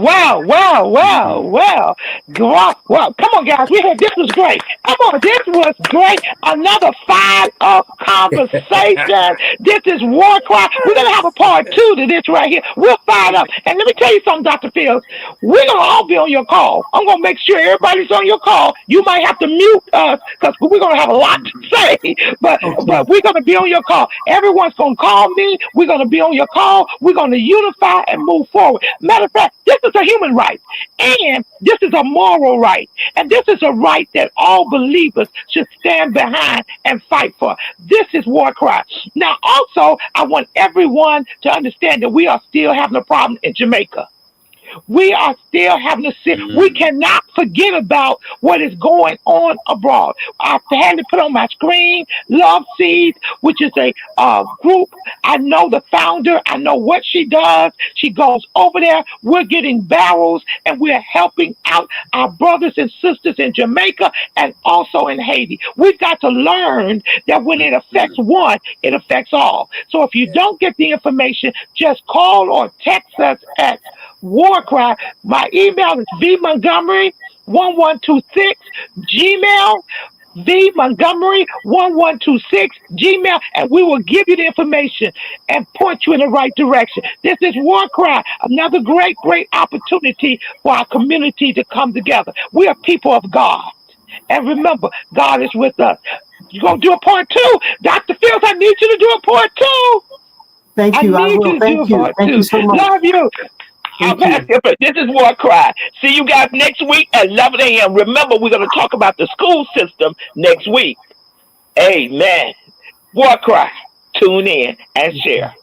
Come on, guys. This was great. Come on, this was great. Another fired-up conversation. This is WarCry. We're going to have a part 2 to this right here. We're fired up. And let me tell you something, Dr. Fields. We're going to all be on your call. I'm going to make sure everybody's on your call. You might have to mute us because we're going to have a lot to say. But we're going to be on your call. Everyone's going to call me. We're going to be on your call. We're going to unify and move forward. Matter of fact, this is a human right, and this is a moral right, and this is a right that all believers should stand behind and fight for. This is WarCry. Now, also, I want everyone to understand that we are still having a problem in Jamaica. We are still having to sit. We cannot forget about what is going on abroad. I had to put on my screen Love Seeds, which is a group. I know the founder. I know what she does. She goes over there. We're getting barrels and we're helping out our brothers and sisters in Jamaica and also in Haiti. We've got to learn that when it affects one, it affects all. So if you don't get the information, just call or text us at WarCry. My email is vmontgomery1126 Gmail, vmontgomery1126 Gmail, and we will give you the information and point you in the right direction. This is WarCry, another great opportunity for our community to come together. We are people of God. And remember, God is with us. You're going to do a part 2? Dr. Fields, I need you to do a part 2.
Thank you. I will. Thank you. Thank you so much.
Love you. This is WarCry. See you guys next week at 11 a.m. Remember, we're going to talk about the school system next week. Amen. WarCry. Tune in and share.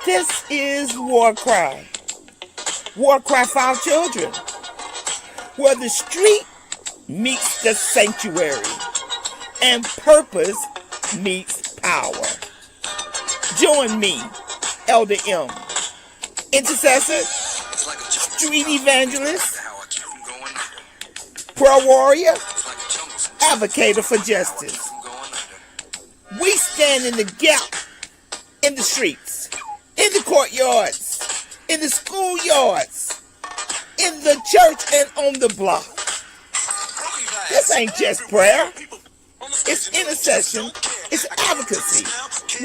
This is WarCry. WarCry for Our Children. where the street meets the sanctuary and purpose meets power. Join me, Elder M, intercessor, street evangelist, prayer warrior, advocator for justice. We stand in the gap in the streets, in the courtyards, in the schoolyards, in the church and on the block. This ain't just prayer. It's intercession. It's advocacy.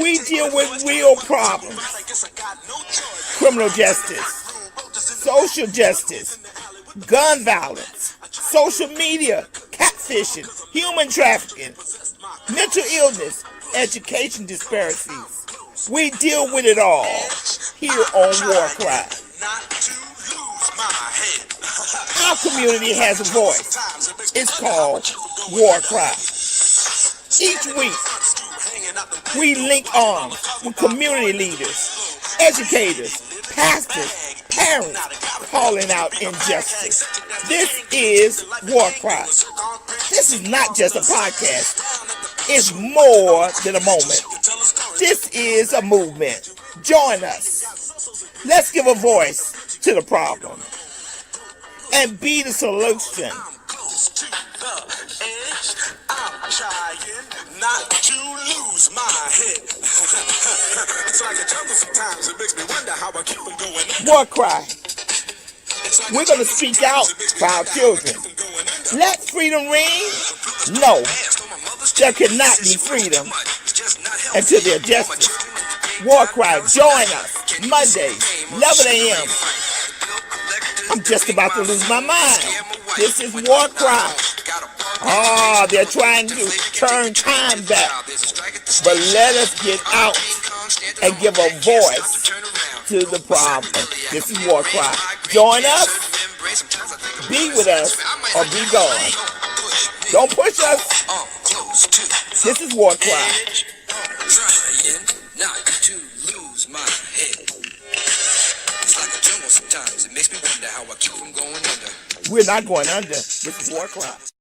We deal with real problems. Criminal justice, social justice, gun violence, social media, catfishing, human trafficking, mental illness, education disparities. We deal with it all here on WarCry. Our community has a voice. It's called WarCry. Each week, we link arms with community leaders, educators, pastors, parents calling out injustice. This is WarCry. This is not just a podcast. It's more than a moment. This is a movement. Join us. Let's give a voice to the problem and be the solution. I'm trying not to lose my head. It's like a jungle sometimes. It makes me wonder how I keep on going. WarCry. We're going to speak out for our children. Let freedom ring? No. There cannot be freedom until there's justice. WarCry, join us Mondays, 11 a.m. I'm just about to lose my mind. This is WarCry. They're trying to turn time back. But let us get out and give a voice to the problem. This is WarCry. Join us, be with us, or be gone. Don't push us. This is WarCry. Trying not to lose my head. It's like a jungle sometimes. It makes me wonder how I keep from going under. We're not going under. This is WarCry.